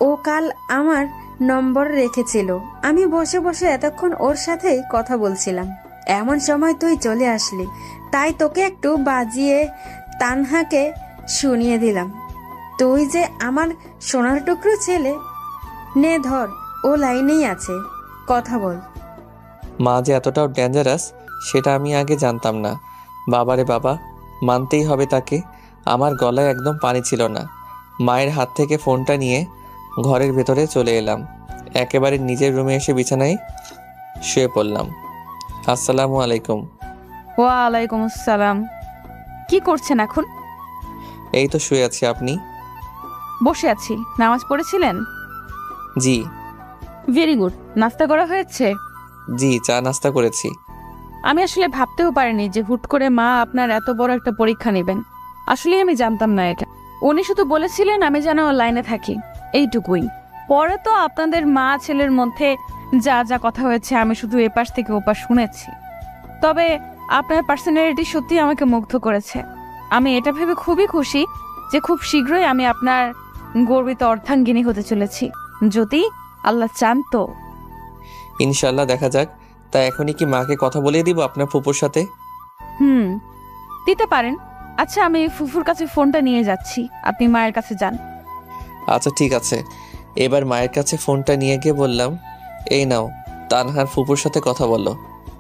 ও কাল আমার নম্বর রেখেছিল। আমি বসে বসে এতক্ষণ ওর সাথেই কথা বলছিলাম, এমন সময় তুই চলে আসলি, তাই তোকে একটু বাজিয়ে তানহাকে শুনিয়ে দিলাম তুই যে আমার সোনার টুকরো ছেলে। নে ধর, ও লাইনেই আছে, কথা বল। মা যে এতটাও ডেঞ্জারাস সেটা আমি আগে জানতাম না। বাবারে বাবা, মানতেই হবে তাকে। আমার গলায় একদম পানি ছিল না। মায়ের হাত থেকে ফোনটা নিয়ে ঘরের ভেতরে চলে এলাম। একেবারে নিজের রুমে এসে বিছানায় শুয়ে পড়লাম। আসসালামু আলাইকুম। ওয়ালাইকুম আসসালাম। কি করছেন এখন? এই তো শুয়ে আছি, আপনি? বসে আছি। নামাজ পড়েছিলেন? জি। Very good. নাস্তা করা হয়েছে? জি, চা নাস্তা করেছি। আমি আসলে ভাবতেও পারিনি যে হুট করে মা আপনার এত বড় একটা পরীক্ষা নেবেন। আসলে আমি জানতাম না এটা। উনি শুধু বলেছিলেন আমি যেন লাইনে থাকি, এইটুকুই। পরে তো আপনাদের মা ছেলের মধ্যে যা যা কথা হয়েছে আমি শুধু এপাশ থেকে ওপাশ শুনেছি। তবে আপনার পার্সোনালিটি সত্যি আমাকে মুগ্ধ করেছে। আমি এটা ভেবে খুবই খুশি যে খুব শীঘ্রই আমি আপনার গর্বিত অর্ধাঙ্গিনী হতে চলেছি, যদি আল্লাহ চান তো। ইনশাল্লাহ, দেখা যাক। তা এখনই কি মাকে কথা বলিয়ে দিব আপনার ফুপুর সাথে? দিতে পারেন। আচ্ছা, আমি ফুফুর কাছে ফোনটা নিয়ে যাচ্ছি, আপনি মায়ের কাছে যান। আচ্ছা ঠিক আছে। এবার মায়ের কাছে ফোনটা নিয়ে গিয়ে বললাম, এই নাও, তানহার ফুপুর সাথে কথা বলো।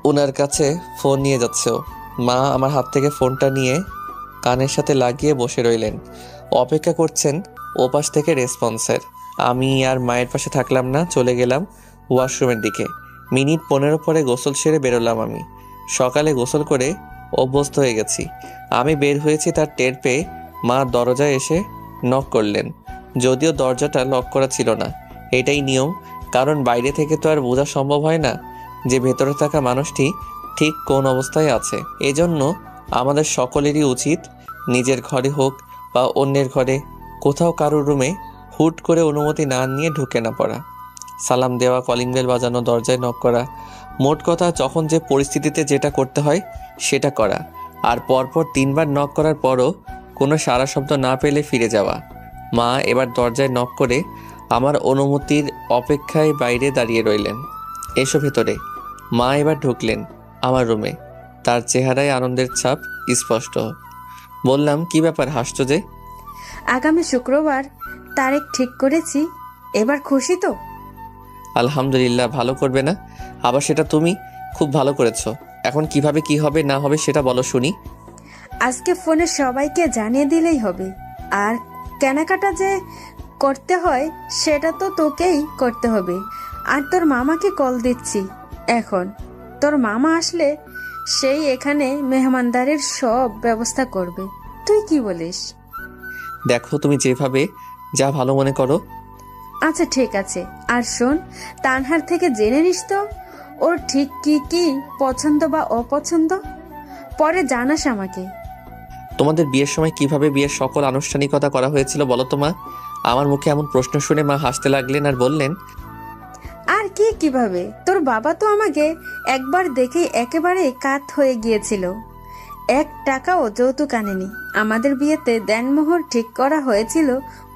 ওনার কাছে ফোন নিয়ে যাচ্ছে ও। মা আমার হাত থেকে ফোনটা নিয়ে কানের সাথে লাগিয়ে বসে রইলেন, অপেক্ষা করছেন ওপাশ থেকে রেসপন্সের। আমি আর মায়ের পাশে থাকলাম না, চলে গেলাম ওয়াশরুমের দিকে। মিনিট 15 পরে গোসল সেরে বেরোলাম আমি। সকালে গোসল করে অভ্যস্ত হয়ে গেছি। আমি বের হয়েছি তার টের পেয়ে মা দরজায় এসে নক করলেন। যদিও দরজাটা লক করা ছিল না, এটাই নিয়ম, কারণ বাইরে থেকে তো আর বোঝা সম্ভব হয় না যে ভেতরে থাকা মানুষটি ঠিক কোন অবস্থায় আছে। এজন্য আমাদের সকলেরই উচিত নিজের ঘরে হোক বা অন্যের ঘরে, কোথাও কারোর রুমে হুট করে অনুমতি না নিয়ে ঢুকে না পড়া। সালাম দেওয়া, কলিং বেল বাজানো, দরজায় নক করা, মোট কথা যখন যে পরিস্থিতিতে যেটা করতে হয় সেটা করা। আর পরপর 3বার নক করার পরও কোনো সাড়া শব্দ না পেলে ফিরে যাওয়া। মা এবার দরজায় নক করে আমার অনুমতির অপেক্ষায় বাইরে দাঁড়িয়ে রইলেন। এসো ভেতরে। মা এবার ঢুকলেন আমার রুমে। তার চেহারায় আনন্দের ছাপ স্পষ্ট। বললাম, কি ব্যাপার, হাসছো যে? আগামী শুক্রবার তারিখ ঠিক করেছি, এবার খুশি তো? আলহামদুলিল্লাহ। ভালো করবে না? আবার সেটা তুমি খুব ভালো করেছো। এখন কিভাবে কি হবে না হবে সেটা বলো শুনি। আজকে ফোনে সবাইকে জানিয়ে দিলেই হবে। আর কেনাকাটা যে করতে হয় সেটা তো তোকেই করতে হবে। আর তোর মামাকে কল দিচ্ছি এখন। তোর মামা আসলে সেই এখানে মেহমানদারির সব ব্যবস্থা করবে। তুই কি বলিস? দেখো, তুমি যেভাবে যা ভালো মনে করো। আচ্ছা ঠিক আছে। আর শোন, তানহার থেকে জেনে নিস তো ওর ঠিক কি কি পছন্দ বা অপছন্দ, পরে জানাস আমাকে। তোমাদের বিয়ের সময় কিভাবে বিয়ের সকল আনুষ্ঠানিকতা করা হয়েছিল বলো তো মা? আমার মুখে এমন প্রশ্ন শুনে মা হাসতে লাগলেন আর বললেন, আর কি কিভাবে? তোর বাবা তো আমাকে একবার দেখেই একেবারে কাত হয়ে গিয়েছিল। 1 টাকাও যৌতুক আনেনি। আমাদের বিয়েতে দেনমোহর ঠিক করা হয়েছিল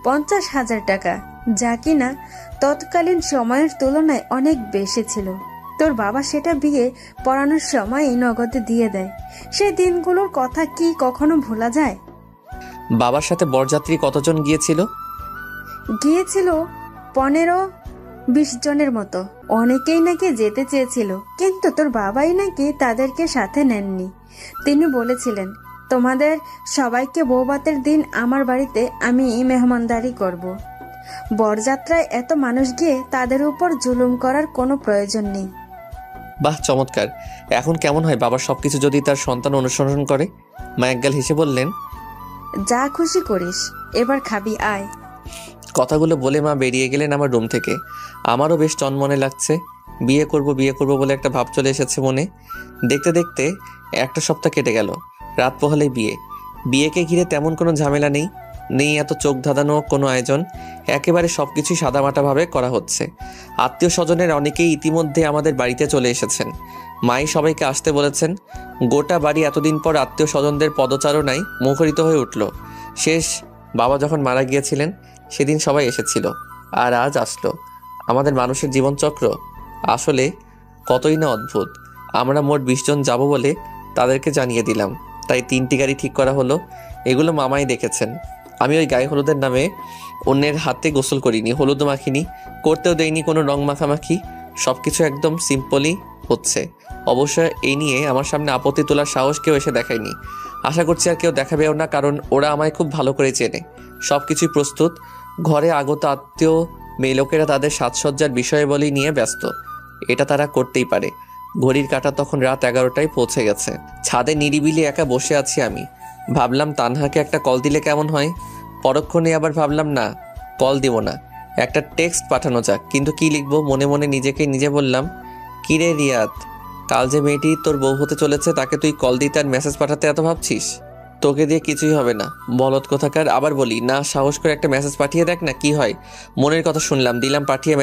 50,000 টাকা, যা কিনা তৎকালীন সময়ের তুলনায় অনেক বেশি ছিল। তোর বাবা সেটা বিয়ে পড়ানোর সময়ই নগদে দিয়ে দেয়। সেই দিনগুলোর কথা কি কখনো ভোলা যায়? বাবার সাথে বরযাত্রী কতজন গিয়েছিল? গিয়েছিল 15-20 জনের মতো। অনেকেই নাকি যেতে চেয়েছিল, কিন্তু তোর বাবাই নাকি তাদেরকে সাথে নেননি। তিনি বলেছিলেন, তোমাদের সবাইকে বৌভাতের দিন আমার বাড়িতে আমি মেহমানদারি করব। বরযাত্রায় এত মানুষ গিয়ে তাদের উপর জুলুম করার কোনো প্রয়োজন নেই। বাহ, চমৎকার। এখন কেমন হয় বাবার সবকিছু যদি তার সন্তান অনুসরণ করে? মা একগাল হেসে বললেন, যা খুশি করিস, এবার খাবি, আয়। কথাগুলো বলে মা বেরিয়ে গেলেন আমার রুম থেকে। আমারও বেশ চনমনে লাগছে। বিয়ে করব বলে একটা ভাব চলে এসেছে মনে। দেখতে দেখতে 1 সপ্তাহ কেটে গেল। রাত পোহালেই বিয়ে। বিয়েকে ঘিরে তেমন কোনো ঝামেলা নেই, এত চোখ ধাঁধানো কোনো আয়োজন। একেবারে সবকিছুই সাদামাটাভাবে করা হচ্ছে। আত্মীয় স্বজনের অনেকেই ইতিমধ্যে আমাদের বাড়িতে চলে এসেছেন। মাই সবাইকে আসতে বলেছেন। গোটা বাড়ি এতদিন পর আত্মীয় স্বজনদের পদচারণায় মুখরিত হয়ে উঠল। শেষ বাবা যখন মারা গিয়েছিলেন সেদিন সবাই এসেছিল, আর আজ আসলো। আমাদের মানুষের জীবনচক্র আসলে কতই না অদ্ভুত। আমরা মোট 20 জন যাব বলে তাদেরকে জানিয়ে দিলাম, তাই 3টি গাড়ি ঠিক করা হলো। এগুলো মামাই দেখেছেন। আমি ওই গায়ে হলুদের নামে অন্যের হাতে গোসল করিনি, হলুদ মাখিনি, করতেও দেইনি কোনো রং মাখামাখি। সব কিছু একদম সিম্পলই হচ্ছে। অবশ্য এই নিয়ে আমার সামনে আপত্তি তোলার সাহস কেউ এসে দেখায়নি। আশা করছি আর কেউ দেখাবেও না, কারণ ওরা আমায় খুব ভালো করে চেনে। সব কিছুই প্রস্তুত। ঘরে আগত আত্মীয় মেয়ে লোকেরা তাদের সাজসজ্জার বিষয়াবলী নিয়ে ব্যস্ত। এটা তারা করতেই পারে। ঘড়ির কাঁটা তখন রাত 11টায় পৌঁছে গেছে। ছাদে নিরিবিলি একা বসে আছি আমি। ভাবলাম তানহাকে একটা কল দিলে কেমন হয়। পরক্ষণে আবার ভাবলাম না, কল দিব না, একটা টেক্সট পাঠানো যাক। কিন্তু কি লিখবো মনে মনে নিজে বললাম, কিরে রিয়াদ, কাল যে মেয়েটি তোর বউ হতে চলেছে তাকে তুই কল দিতে আর মেসেজ পাঠাতে এত ভাবছিস? তোকে দিয়ে কিছুই হবে না, বলদ কোথাকার। আবার বলি না, সাহস করে একটা মেসেজ পাঠিয়ে দেখ না, কি হয়। মনের কথা শুনলাম, দিলাম পাঠিয়ে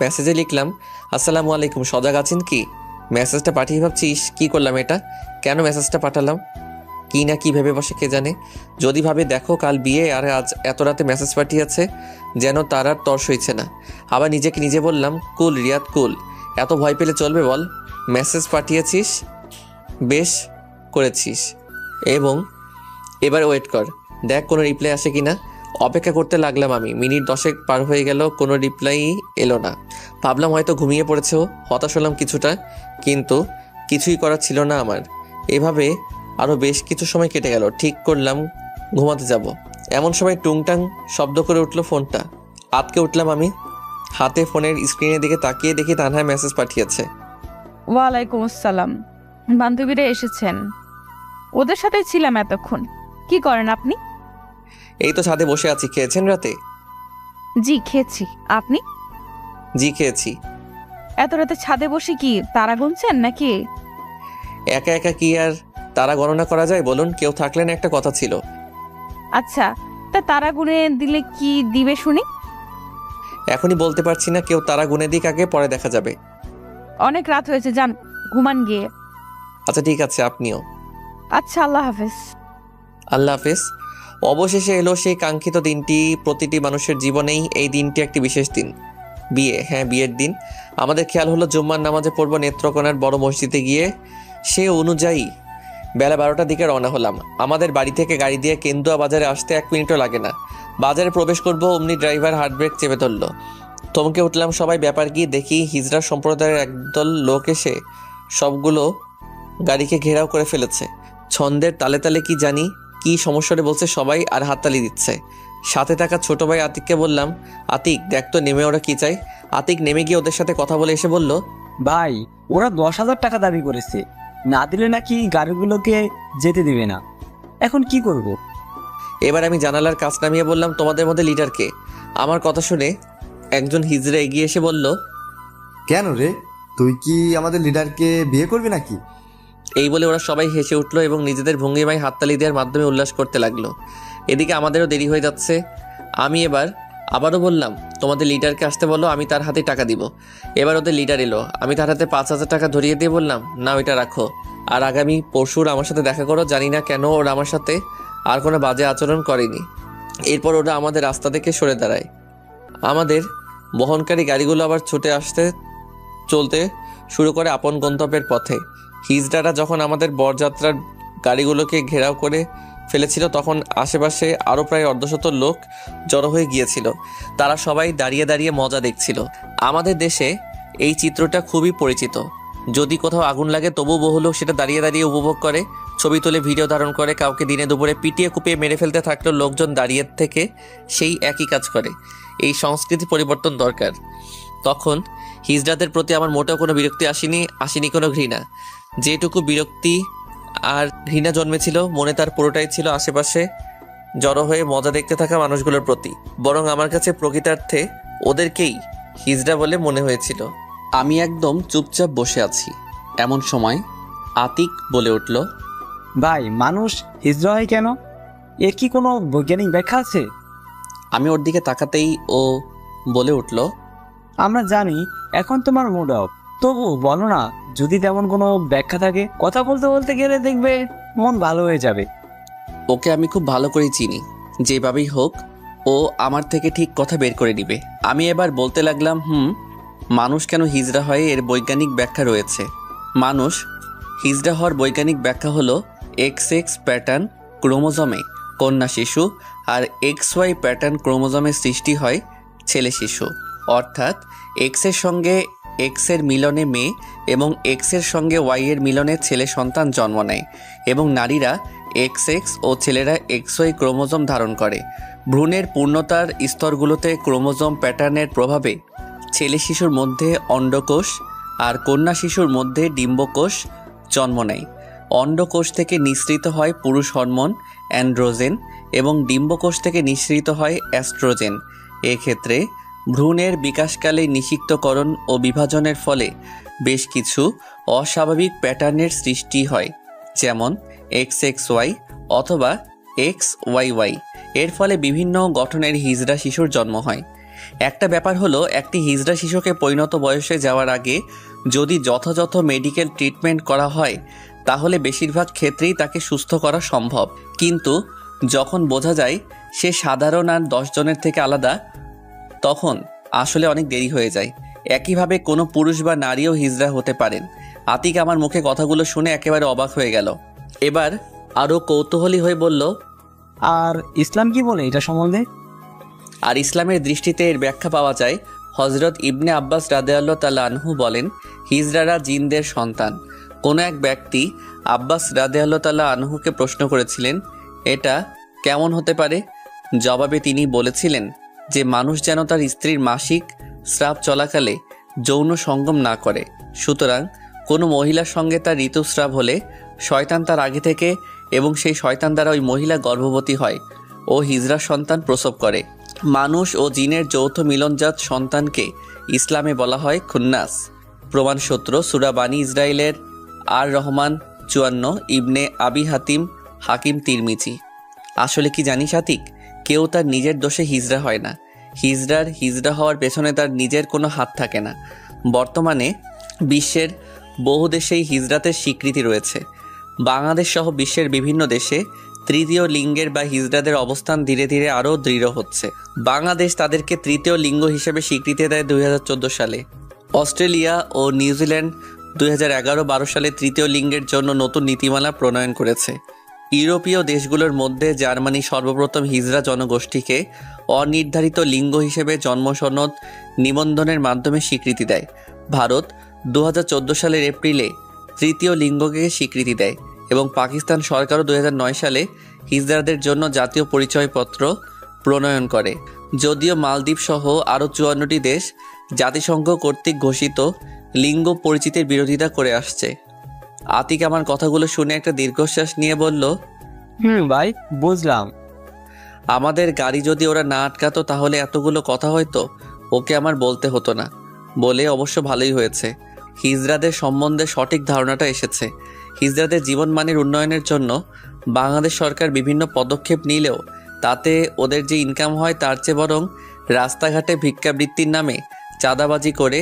মেসেজে লিখলাম, আসসালামু আলাইকুম, সজাগ আছেন কি? মেসেজটা পাঠিয়ে ভাবছিস কি করলাম এটা, কেন মেসেজটা পাঠালাম? কি না কি ভেবে বসে কে জানে। যদি ভাবে দেখো কাল বিয়ে আর আজ এত রাতে মেসেজ পাঠিয়েছে, যেন তার আর তর সইছে না। আবার নিজেকে নিজে বললাম, কুল রিয়াদ কুল, এত ভয় পেলে চলবে বল? মেসেজ পাঠিয়েছিস, বেশ করেছিস, এবং এবার ওয়েট কর, দেখ কোনো রিপ্লাই আসে কিনা। অপেক্ষা করতে লাগলাম আমি। মিনিট 10 পার হয়ে গেল, কোনো রিপ্লাই এলো না। ভাবলাম হয়তো ঘুমিয়ে পড়েছে ও। হতাশ হলাম কিছুটা, কিন্তু কিছুই করার ছিল না আমার। এভাবে আরও বেশ কিছু সময় কেটে গেল। ঠিক করলাম ঘুমাতে যাব। এমন সময় টুংটাং শব্দ করে উঠলো ফোনটা। আতকে উঠলাম আমি। হাতে ফোনের স্ক্রিনের দিকে তাকিয়ে দেখি তানহা মেসেজ পাঠিয়েছে। ওয়ালাইকুম আসসালাম। বান্ধবীরা এসেছেন, ওদের সাথে ছিলাম এতক্ষণ। কি করেন আপনি? এই তো ছাদে বসে আছি। খেয়েছেন রাতে? জি খেয়েছি। আপনি? জি খেয়েছি। এত রাতে ছাদে বসে কি তারা গুনছেন নাকি? একা একা কি আর তারা গণনা করা যায় বলুন? কেউ থাকলে না একটা কথা ছিল। আচ্ছা, তা তারা গুনে দিলে কি দিবে শুনি? এখনই বলতে পারছি না, কেউ তারা গুনে দিক, আগে পরে দেখা যাবে। অনেক রাত হয়েছে, যান ঘুমান গিয়ে। আচ্ছা ঠিক আছে, আপনিও। আচ্ছা, আল্লাহ হাফেজ। আল্লাহ হাফেজ। অবশেষে এলো সেই কাঙ্ক্ষিত দিনটি। প্রতিটি মানুষের জীবনেই এই দিনটি একটি বিশেষ দিন। বিয়ে, হ্যাঁ বিয়ের দিন। আমাদের খেয়াল হলো জুম্মার নামাজে পড়ব নেত্রকোনার বড় মসজিদে গিয়ে। সে অনুযায়ী বেলা 12টার দিকে রওনা হলাম। আমাদের বাড়ি থেকে গাড়ি দিয়ে কেন্দুয়া বাজারে আসতে 1 মিনিটও লাগে না। বাজারে প্রবেশ করব অমনি ড্রাইভার হার্ড ব্রেক চেপে ধরল। থমকে উঠলাম। সবাই ব্যাপার কি দেখি হিজড়া সম্প্রদায়ের একদল লোক এসে সবগুলো গাড়িকে ঘেরাও করে ফেলেছে। ছন্দের তালে তালে কি জানি কি সমস্যাটা বলছে সবাই, আর হাততালি দিচ্ছে। সাথে থাকা ছোট ভাই আতিককে বললাম, আতিক দেখ তো নেমে ওরা কি চাই। আতিক নেমে গিয়ে ওদের সাথে কথা বলে এসে বলল, ভাই ওরা 10,000 টাকা দাবি করেছে, না দিলে নাকি গাড়িগুলোকে যেতে দিবে না। এখন কি করব? এবার আমি জানালার কাছ নামিয়ে বললাম, তোমাদের মধ্যে লিডার কে? আমার কথা শুনে একজন হিজড়া এগিয়ে এসে বলল, কেন রে, তুই কি আমাদের লিডারকে বিয়ে করবি নাকি? এই বলে ওরা সবাই হেসে উঠলো এবং নিজেদের ভঙ্গিমায় হাততালি দেওয়ার মাধ্যমে উল্লাস করতে লাগলো। এদিকে আমাদেরও দেরি হয়ে যাচ্ছে। আমি আবারও বললাম, তোমাদের লিডারকে আসতে বলো, আমি তার হাতে টাকা দিব। এবার ওদের লিডার এলো। আমি তার হাতে 5,000 টাকা ধরিয়ে দিয়ে বললাম, না ওইটা রাখো, আর আগামী পরশুর আমার সাথে দেখা করো। জানি না কেন ওরা আমার সাথে আর কোনো বাজে আচরণ করেনি। এরপর ওরা আমাদের রাস্তা থেকে সরে দাঁড়ায়। আমাদের বহনকারী গাড়িগুলো আবার ছুটে আসতে চলতে শুরু করে আপন গন্তব্যের পথে। হিজড়ারা যখন আমাদের বরযাত্রার গাড়িগুলোকে ঘেরাও করে ফেলেছিল তখন আশেপাশে আরও প্রায় অর্ধশত লোক জড়ো হয়ে গিয়েছিল। তারা সবাই দাঁড়িয়ে দাঁড়িয়ে মজা দেখছিল। আমাদের দেশে এই চিত্রটা খুবই পরিচিত। যদি কোথাও আগুন লাগে তবু বহু লোক সেটা দাঁড়িয়ে দাঁড়িয়ে উপভোগ করে, ছবি তুলে ভিডিও ধারণ করে। কাউকে দিনে দুপুরে পিটিয়ে কুপিয়ে মেরে ফেলতে থাকলেও লোকজন দাঁড়িয়ে থেকে সেই একই কাজ করে। এই সংস্কৃতি পরিবর্তন দরকার। তখন হিজড়াদের প্রতি আমার মোটেও কোনো বিরক্তি আসেনি কোনো ঘৃণা। যেটুকু বিরক্তি আর ঘৃণা জন্মেছিল মনে তার পুরোটাই ছিল আশেপাশে জড়ো হয়ে মজা দেখতে থাকা মানুষগুলোর প্রতি। বরং আমার কাছে প্রকৃতার্থে ওদেরকেই হিজড়া বলে মনে হয়েছিল। আমি একদম চুপচাপ বসে আছি। এমন সময় আতিক বলে উঠল, ভাই মানুষ হিজড়া হয় কেন? এর কি কোনো বৈজ্ঞানিক ব্যাখ্যা আছে? আমি ওর দিকে তাকাতেই ও বলে উঠল, আমরা জানি এখন তোমার মুড অফ, তবু বলো না যদি তেমন কোনো ব্যাখ্যা থাকে। কথা বলতে বলতে গেলে দেখবে মন ভালো হয়ে যাবে। ওকে আমি খুব ভালো করেই চিনি। যেভাবেই হোক ও আমার থেকে ঠিক কথা বের করে নিবে। আমি এবার বলতে লাগলাম, মানুষ কেন হিজড়া হয় এর বৈজ্ঞানিক ব্যাখ্যা রয়েছে। মানুষ হিজড়া হওয়ার বৈজ্ঞানিক ব্যাখ্যা হলো XX প্যাটার্ন ক্রোমোজোমে কন্যা শিশু আর XY প্যাটার্ন ক্রোমোজোমে সৃষ্টি হয় ছেলে শিশু। অর্থাৎ এক্সের সঙ্গে এক্সের মিলনে মেয়ে এবং এক্সের সঙ্গে ওয়াই এর মিলনে ছেলে সন্তান জন্ম নেয় এবং নারীরা XX ও ছেলেরা XY ক্রোমোজোম ধারণ করে। ভ্রূণের পূর্ণতার স্তরগুলোতে ক্রোমোজোম প্যাটার্নের প্রভাবে ছেলে শিশুর মধ্যে অন্ডকোষ আর কন্যা শিশুর মধ্যে ডিম্বকোষ জন্ম নেয়। অন্ডকোষ থেকে নিঃসৃত হয় পুরুষ হরমোন অ্যান্ড্রোজেন এবং ডিম্বকোষ থেকে নিঃসৃত হয় অ্যাস্ট্রোজেন। এক্ষেত্রে ভ্রূণের বিকাশকালে নিষিক্তকরণ ও বিভাজনের ফলে বেশ কিছু অস্বাভাবিক প্যাটার্নের সৃষ্টি হয়, যেমন XXY অথবা XYY। এর ফলে বিভিন্ন গঠনের হিজড়া শিশুর জন্ম হয়। একটা ব্যাপার হলো, একটি হিজড়া শিশুকে পরিণত বয়সে যাওয়ার আগে যদি যথাযথ মেডিকেল ট্রিটমেন্ট করা হয় তাহলে বেশিরভাগ ক্ষেত্রেই তাকে সুস্থ করা সম্ভব। কিন্তু যখন বোঝা যায় সে সাধারণ আর 10 জনের থেকে আলাদা, তখন আসলে অনেক দেরি হয়ে যায়। একইভাবে কোনো পুরুষ বা নারীও হিজড়া হতে পারেন। আতিক আমার মুখে কথাগুলো শুনে একেবারে অবাক হয়ে গেল। এবার আরও কৌতূহলী হয়ে বলল, আর ইসলাম কি বলে এটা সম্বন্ধে? আর ইসলামের দৃষ্টিতে এর ব্যাখ্যা পাওয়া যায়। হজরত ইবনে আব্বাস রাদিয়াল্লাহু তাআলা আনহু বলেন, হিজড়ারা জিনদের সন্তান। কোনো এক ব্যক্তি আব্বাস রাদিয়াল্লাহু তাআলা আনহুকে প্রশ্ন করেছিলেন, এটা কেমন হতে পারে? জবাবে তিনি বলেছিলেন যে মানুষ যেন তার স্ত্রীর মাসিক স্রাব চলাকালে যৌন সঙ্গম না করে। সুতরাং কোনো মহিলার সঙ্গে তার ঋতুস্রাব হলে শয়তান তার আগে থেকে এবং সেই শয়তান দ্বারা ওই মহিলা গর্ভবতী হয় ও হিজড়া সন্তান প্রসব করে। মানুষ ও জিনের যৌথ মিলনজাত সন্তানকে ইসলামে বলা হয় খুন্নাস। প্রমাণসূত্র সূরা বানী ইসরাইলের আর রহমান 54, ইবনে আবি হাতিম, হাকিম তিরমিজি। আসলে কি জানিস আতিক, কেউ তার নিজের দোষে হিজড়া হয় না। হিজড়া হওয়ার পেছনে তার নিজের কোনো হাত থাকে না। বর্তমানে বিশ্বের বহু দেশেই হিজড়াতের স্বীকৃতি রয়েছে। বাংলাদেশ সহ বিশ্বের বিভিন্ন দেশে তৃতীয় লিঙ্গের বা হিজড়াদের অবস্থান ধীরে ধীরে আরও দৃঢ় হচ্ছে। বাংলাদেশ তাদেরকে তৃতীয় লিঙ্গ হিসেবে স্বীকৃতি দেয় 2014 সালে। অস্ট্রেলিয়া ও নিউজিল্যান্ড 2011-12 সালে তৃতীয় লিঙ্গের জন্য নতুন নীতিমালা প্রণয়ন করেছে। ইউরোপীয় দেশগুলোর মধ্যে জার্মানি সর্বপ্রথম হিজড়া জনগোষ্ঠীকে অনির্ধারিত লিঙ্গ হিসেবে জন্মসনদ নিবন্ধনের মাধ্যমে স্বীকৃতি দেয়। ভারত 2014 সালের এপ্রিলে তৃতীয় লিঙ্গকে স্বীকৃতি দেয় এবং পাকিস্তান সরকারও 2009 সালে হিজড়াদের জন্য জাতীয় পরিচয়পত্র প্রণয়ন করে। যদিও মালদ্বীপ সহ আরও 54টি দেশ জাতিসংঘ কর্তৃক ঘোষিত লিঙ্গ পরিচিতির বিরোধিতা করে আসছে। আতিক আমার কথাগুলো শুনে একটা দীর্ঘশ্বাস নিয়ে বলল, ভাই বুঝলাম। আমাদের গাড়ি যদি ওরা না আটকাতো তাহলে এতগুলো কথা হয়তো ওকে আমার বলতে হতো না। বলে অবশ্য ভালোই হয়েছে, হিজড়াদের সম্বন্ধে সঠিক ধারণাটা এসেছে। হিজড়াদের জীবনমানের উন্নয়নের জন্য বাংলাদেশ সরকার বিভিন্ন পদক্ষেপ নিলেও তাতে ওদের যে ইনকাম হয় তার চেয়ে বরং রাস্তাঘাটে ভিক্ষাবৃত্তির নামে চাঁদাবাজি করে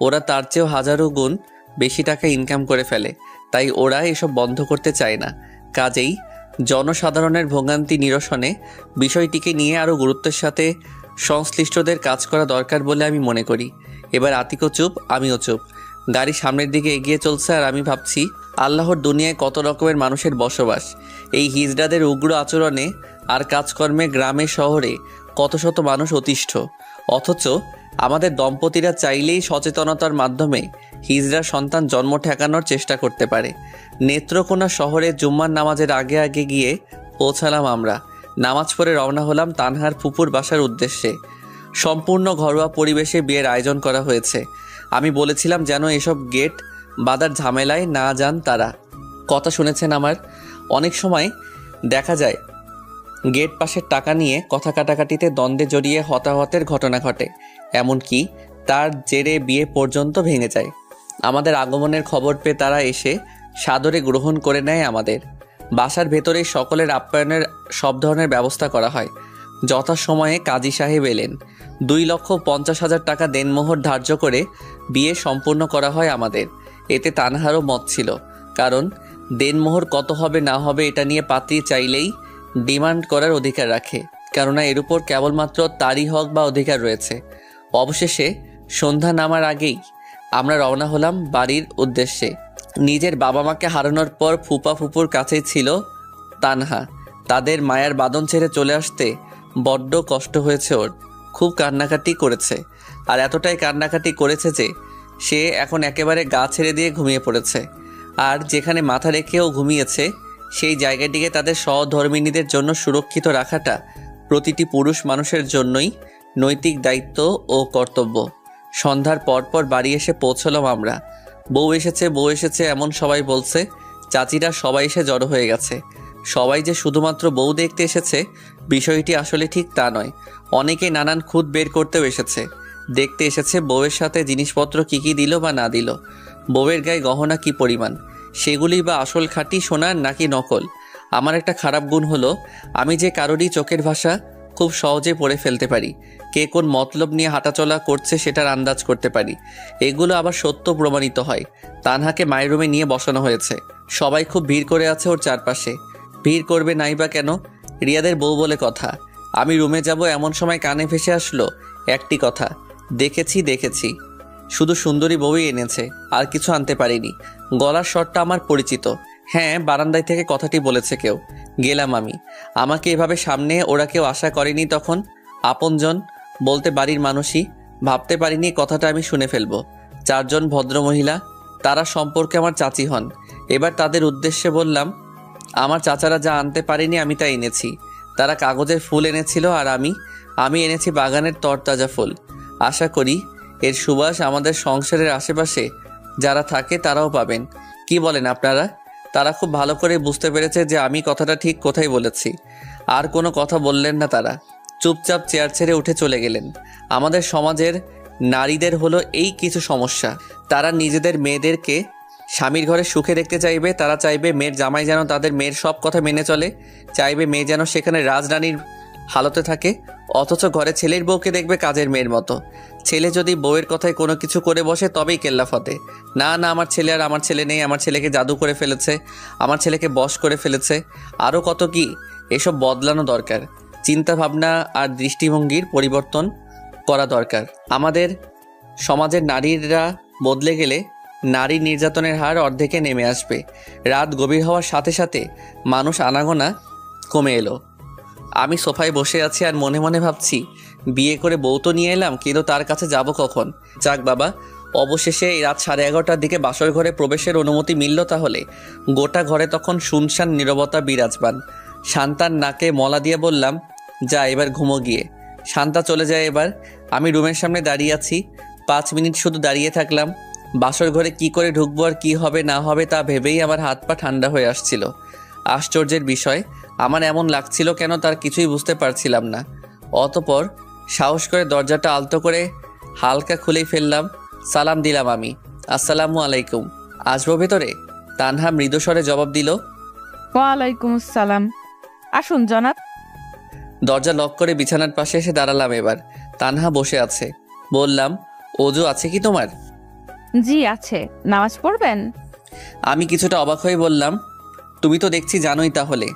ওরা তার চেয়েও হাজারো গুণ বেশি টাকা ইনকাম করে ফেলে। তাই ওরা এসব বন্ধ করতে চায় না। কাজেই জনসাধারণের ভোগান্তি নিরসনে বিষয়টিকে নিয়ে আরও গুরুত্বের সাথে সংশ্লিষ্টদের কাজ করা দরকার বলে আমি মনে করি। এবার আতিকও চুপ, আমিও চুপ। গাড়ি সামনের দিকে এগিয়ে চলছে আর আমি ভাবছি আল্লাহর দুনিয়ায় কত রকমের মানুষের বসবাস। এই হিজড়াদের উগ্র আচরণে আর কাজকর্মে গ্রামে শহরে কত শত মানুষ অতিষ্ঠ। অথচ আমাদের দম্পতিরা চাইলেই সচেতনতার মাধ্যমে হিজড়ার সন্তান জন্ম ঠেকানোর চেষ্টা করতে পারে। নেত্রকোনা শহরে জুম্মার নামাজের আগে আগে গিয়ে পৌঁছালাম আমরা। নামাজ পড়ে রওনা হলাম তানহার ফুপুর বাসার উদ্দেশ্যে। সম্পূর্ণ ঘরোয়া পরিবেশে বিয়ের আয়োজন করা হয়েছে। আমি বলেছিলাম যেন এসব গেট বাঁধার ঝামেলায় না যান তারা। কথা শুনেছেন আমার? অনেক সময় দেখা যায় গেট পাশের টাকা নিয়ে কথা কাটাকাটিতে দ্বন্দ্বে জড়িয়ে হতাহতের ঘটনা ঘটে, এমনকি তার জেরে বিয়ে পর্যন্ত ভেঙে যায়। আমাদের আগমনের খবর পেয়ে তারা এসে সাদরে গ্রহণ করে নেয় আমাদের। বাসার ভেতরে সকলের আপ্যায়নের সব ধরনের ব্যবস্থা করা হয়। যথাসময়ে কাজী সাহেব এলেন। 2,50,000 টাকা দেনমোহর ধার্য করে বিয়ে সম্পূর্ণ করা হয় আমাদের। এতে তানহারও মত ছিল, কারণ দেনমোহর কত হবে না হবে এটা নিয়ে পাত্রী চাইলেই ডিমান্ড করার অধিকার রাখে, কেননা এর উপর কেবলমাত্র তারই হক বা অধিকার রয়েছে। অবশেষে সন্ধ্যা নামার আগেই আমরা রওনা হলাম বাড়ির উদ্দেশ্যে। নিজের বাবা মাকে হারানোর পর ফুপা ফুপুর কাছেই ছিল তানহা। তাদের মায়ের বাঁধন ছেড়ে চলে আসতে বড্ড কষ্ট হয়েছে ওর। খুব কান্নাকাটি করেছে, আর এতটাই কান্নাকাটি করেছে যে সে এখন একেবারে গা ছেড়ে দিয়ে ঘুমিয়ে পড়েছে। আর যেখানে মাথা রেখেও ঘুমিয়েছে সেই জায়গাটিকে তাদের সহধর্মিণীদের জন্য সুরক্ষিত রাখাটা প্রতিটি পুরুষ মানুষের জন্যই নৈতিক দায়িত্ব ও কর্তব্য। সন্ধ্যার পরপর বাড়ি এসে পৌঁছলাম আমরা। বউ এসেছে এমন সবাই বলছে। চাচিরা সবাই এসে জড়ো হয়ে গেছে। সবাই যে শুধুমাত্র বউ দেখতে এসেছে বিষয়টি আসলে ঠিক তা নয়। অনেকে নানান খুঁত বের করতেও এসেছে। দেখতে এসেছে বউয়ের সাথে জিনিসপত্র কী কী দিল বা না দিল, বউয়ের গায়ে গহনা কী পরিমাণ, সেগুলি বা আসল খাঁটি সোনার নাকি নকল। আমার একটা খারাপ গুণ হলো আমি যে কারোরই চোখের ভাষা খুব সহজে পড়ে ফেলতে পারি। কে কোন মতলব নিয়ে হাঁটাচলা করছে সেটার আন্দাজ করতে পারি। এগুলো আবার সত্য প্রমাণিত হয়। তানহাকে মায়ের রুমে নিয়ে বসানো হয়েছে। সবাই খুব ভিড় করে আছে ওর চারপাশে। ভিড় করবে নাই বা কেন, রিয়াদের বউ বলে কথা। আমি রুমে যাব এমন সময় কানে ভেসে আসলো একটি কথা, দেখেছি শুধু সুন্দরী বউই এনেছে, আর কিছু আনতে পারিনি। গলার স্বরটা আমার পরিচিত। হ্যাঁ, বারান্দায় থেকে কথাটি বলেছে কেউ। গেলাম আমি। আমাকে এভাবে সামনে ওরা কেউ আশা করেনি তখন। আপনজন বলতে বাড়ির মানুষই। ভাবতে পারিনি কথাটা আমি শুনে ফেলবো। 4 জন ভদ্রমহিলা, তারা সম্পর্কে আমার চাচি হন। এবার তাদের উদ্দেশ্যে বললাম, আমার চাচারা যা আনতে পারেনি আমি তা এনেছি। তারা কাগজের ফুল এনেছিল আর আমি এনেছি বাগানের তরতাজা ফুল। আশা করি এর সুবাস আমাদের সংসারের আশেপাশে যারা থাকে তারাও পাবেন। কি বলেন আপনারা? তারা খুব ভালো করে বুঝতে পেরেছে যে আমি কথাটা ঠিক কোথায় বলেছি। আর কোনো কথা বললেন না তারা। চুপচাপ চেয়ার ছেড়ে উঠে চলে গেলেন। আমাদের সমাজের নারীদের হলো এই কিছু সমস্যা। তারা নিজেদের মেয়েদেরকে স্বামীর ঘরে সুখে দেখতে চাইবে। তারা চাইবে মেয়ের জামাই যেন তাদের মেয়ের সব কথা মেনে চলে, চাইবে মেয়ে যেন সেখানে রাজরানীর হালতে থাকে, অথচ ঘরে ছেলের বউকে দেখবে কাজের মেয়ের মতো। ছেলে যদি বউয়ের কথায় কোনো কিছু করে বসে তবেই কেল্লা ফতে। না না, আমার ছেলে আর আমার ছেলে নেই, আমার ছেলেকে জাদু করে ফেলেছে, আমার ছেলেকে বশ করে ফেলেছে, আরও কত কি। এসব বদলানো দরকার। চিন্তা ভাবনা আর দৃষ্টিভঙ্গির পরিবর্তন করা দরকার। আমাদের সমাজের নারীরা বদলে গেলে নারী নির্যাতনের হার অর্ধেকে নেমে আসবে। রাত গভীর হওয়ার সাথে সাথে মানুষ আনাগোনা কমে এলো। আমি সোফায় বসে আছি আর মনে মনে ভাবছি, বিয়ে করে বউ তো নিয়ে এলাম, কিন্তু তার কাছে যাব কখন? যাক বাবা, অবশেষে এই রাত 11:30টার দিকে বাসর ঘরে প্রবেশের অনুমতি মিলল। তাহলে গোটা ঘরে তখন শুনশান নীরবতা বিরাজমান। শান্তার নাকে মলা দিয়ে বললাম, যা এবার ঘুমো গিয়ে। শান্তা চলে যায় এবার। আমি রুমের সামনে দাঁড়িয়ে আছি। 5 মিনিট শুধু দাঁড়িয়ে থাকলাম। বাসর ঘরে কি করে ঢুকবো আর কি হবে না হবে তা ভেবেই আমার হাত পা ঠান্ডা হয়ে আসছিল। আশ্চর্যের বিষয়, আমার এমন লাগছিল কেন তার কিছুই বুঝতে পারছিলাম না। অতঃপর সাহস করে দরজাটা আলতো করে হালকা খুলেই ফেললাম। সালাম দিলাম আমি, আসসালামু আলাইকুম, আসবো ভেতরে? তানহা মৃদুস্বরে জবাব দিল, ওয়ালাইকুম আসসালাম, আসুন জনাব। দরজা লক করে বিছানার পাশে এসে দাঁড়ালাম। এবার তানহা বসে আছে। বললাম, অজু আছে কি তোমার? জি আছে, নামাজ পড়বেন? আমি কিছুটা অবাক হয়ে বললাম, তুমি তো দেখছি জানোই, তাহলে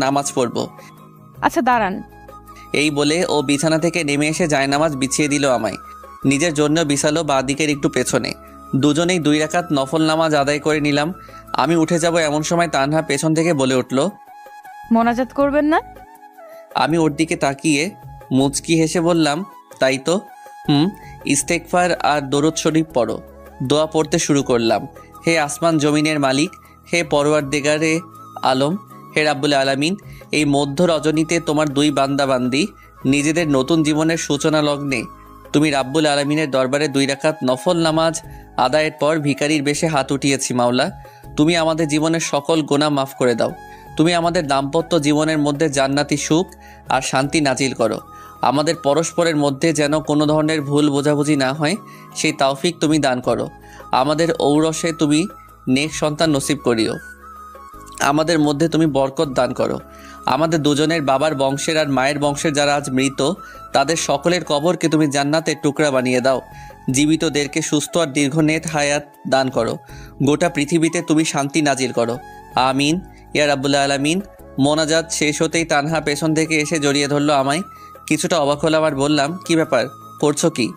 নামাজ পড়বো। আচ্ছা দাঁড়ান। এই বলে ও বিছানা থেকে নেমে এসে জায়নামাজ বিছিয়ে দিল আমায়। নিজের জন্য বিছালো বাঁ দিকের একটু পেছনে। দুজনেই 2 রাকাত নফল নামাজ আদায় করে নিলাম। আমি উঠে যাব এমন সময় তানহা পেছন থেকে বলে উঠল, মোনাজাত করবেন না? আমি ওর দিকে তাকিয়ে মুচকি হেসে বললাম, তাই তো। ইস্তেগফার আর দরুদ শরীফ পড়ো। দোয়া পড়তে শুরু করলাম। হে আসমান জমিনের মালিক, হে পরওয়ারদিগারে আলম, হে রাব্বুল আলামিন, এই মধ্য রজনীতে তোমার 2 বান্দাবান্দি নিজেদের নতুন জীবনের সূচনা লগ্নে তুমি রাব্বুল আলামিনের দরবারে 2 রাকাত নফল নামাজ আদায়ের পর ভিখারির বেশে হাত উঠিয়েছি। মাওলা, তুমি আমাদের জীবনের সকল গুনাহ মাফ করে দাও। তুমি আমাদের দাম্পত্য জীবনের মধ্যে জান্নাতি সুখ আর শান্তি নাজিল করো। আমাদের পরস্পরের মধ্যে যেন কোনো ধরনের ভুল বোঝাবুঝি না হয়, সেই তৌফিক তুমি দান করো। আমাদের ঔরসে তুমি নেক সন্তান নসিব করিও। আমাদের মধ্যে তুমি বরকত দান করো। আমাদের দুজনের বাবার বংশের আর মায়ের বংশের যারা আজ মৃত, তাদের সকলের কবরকে তুমি জান্নাতের টুকরা বানিয়ে দাও। জীবিতদেরকে সুস্থ আর দীর্ঘ নেট হায়াত দান করো। গোটা পৃথিবীতে তুমি শান্তি নাজিল করো। আমিন ইয়া রাব্বুল আলামিন। মোনাজাত শেষ হতেই তানহা পেছন থেকে এসে জড়িয়ে ধরলো আমায়। কিছুটা অবাক হলাম আর বললাম, কি ব্যাপার, করছো কি?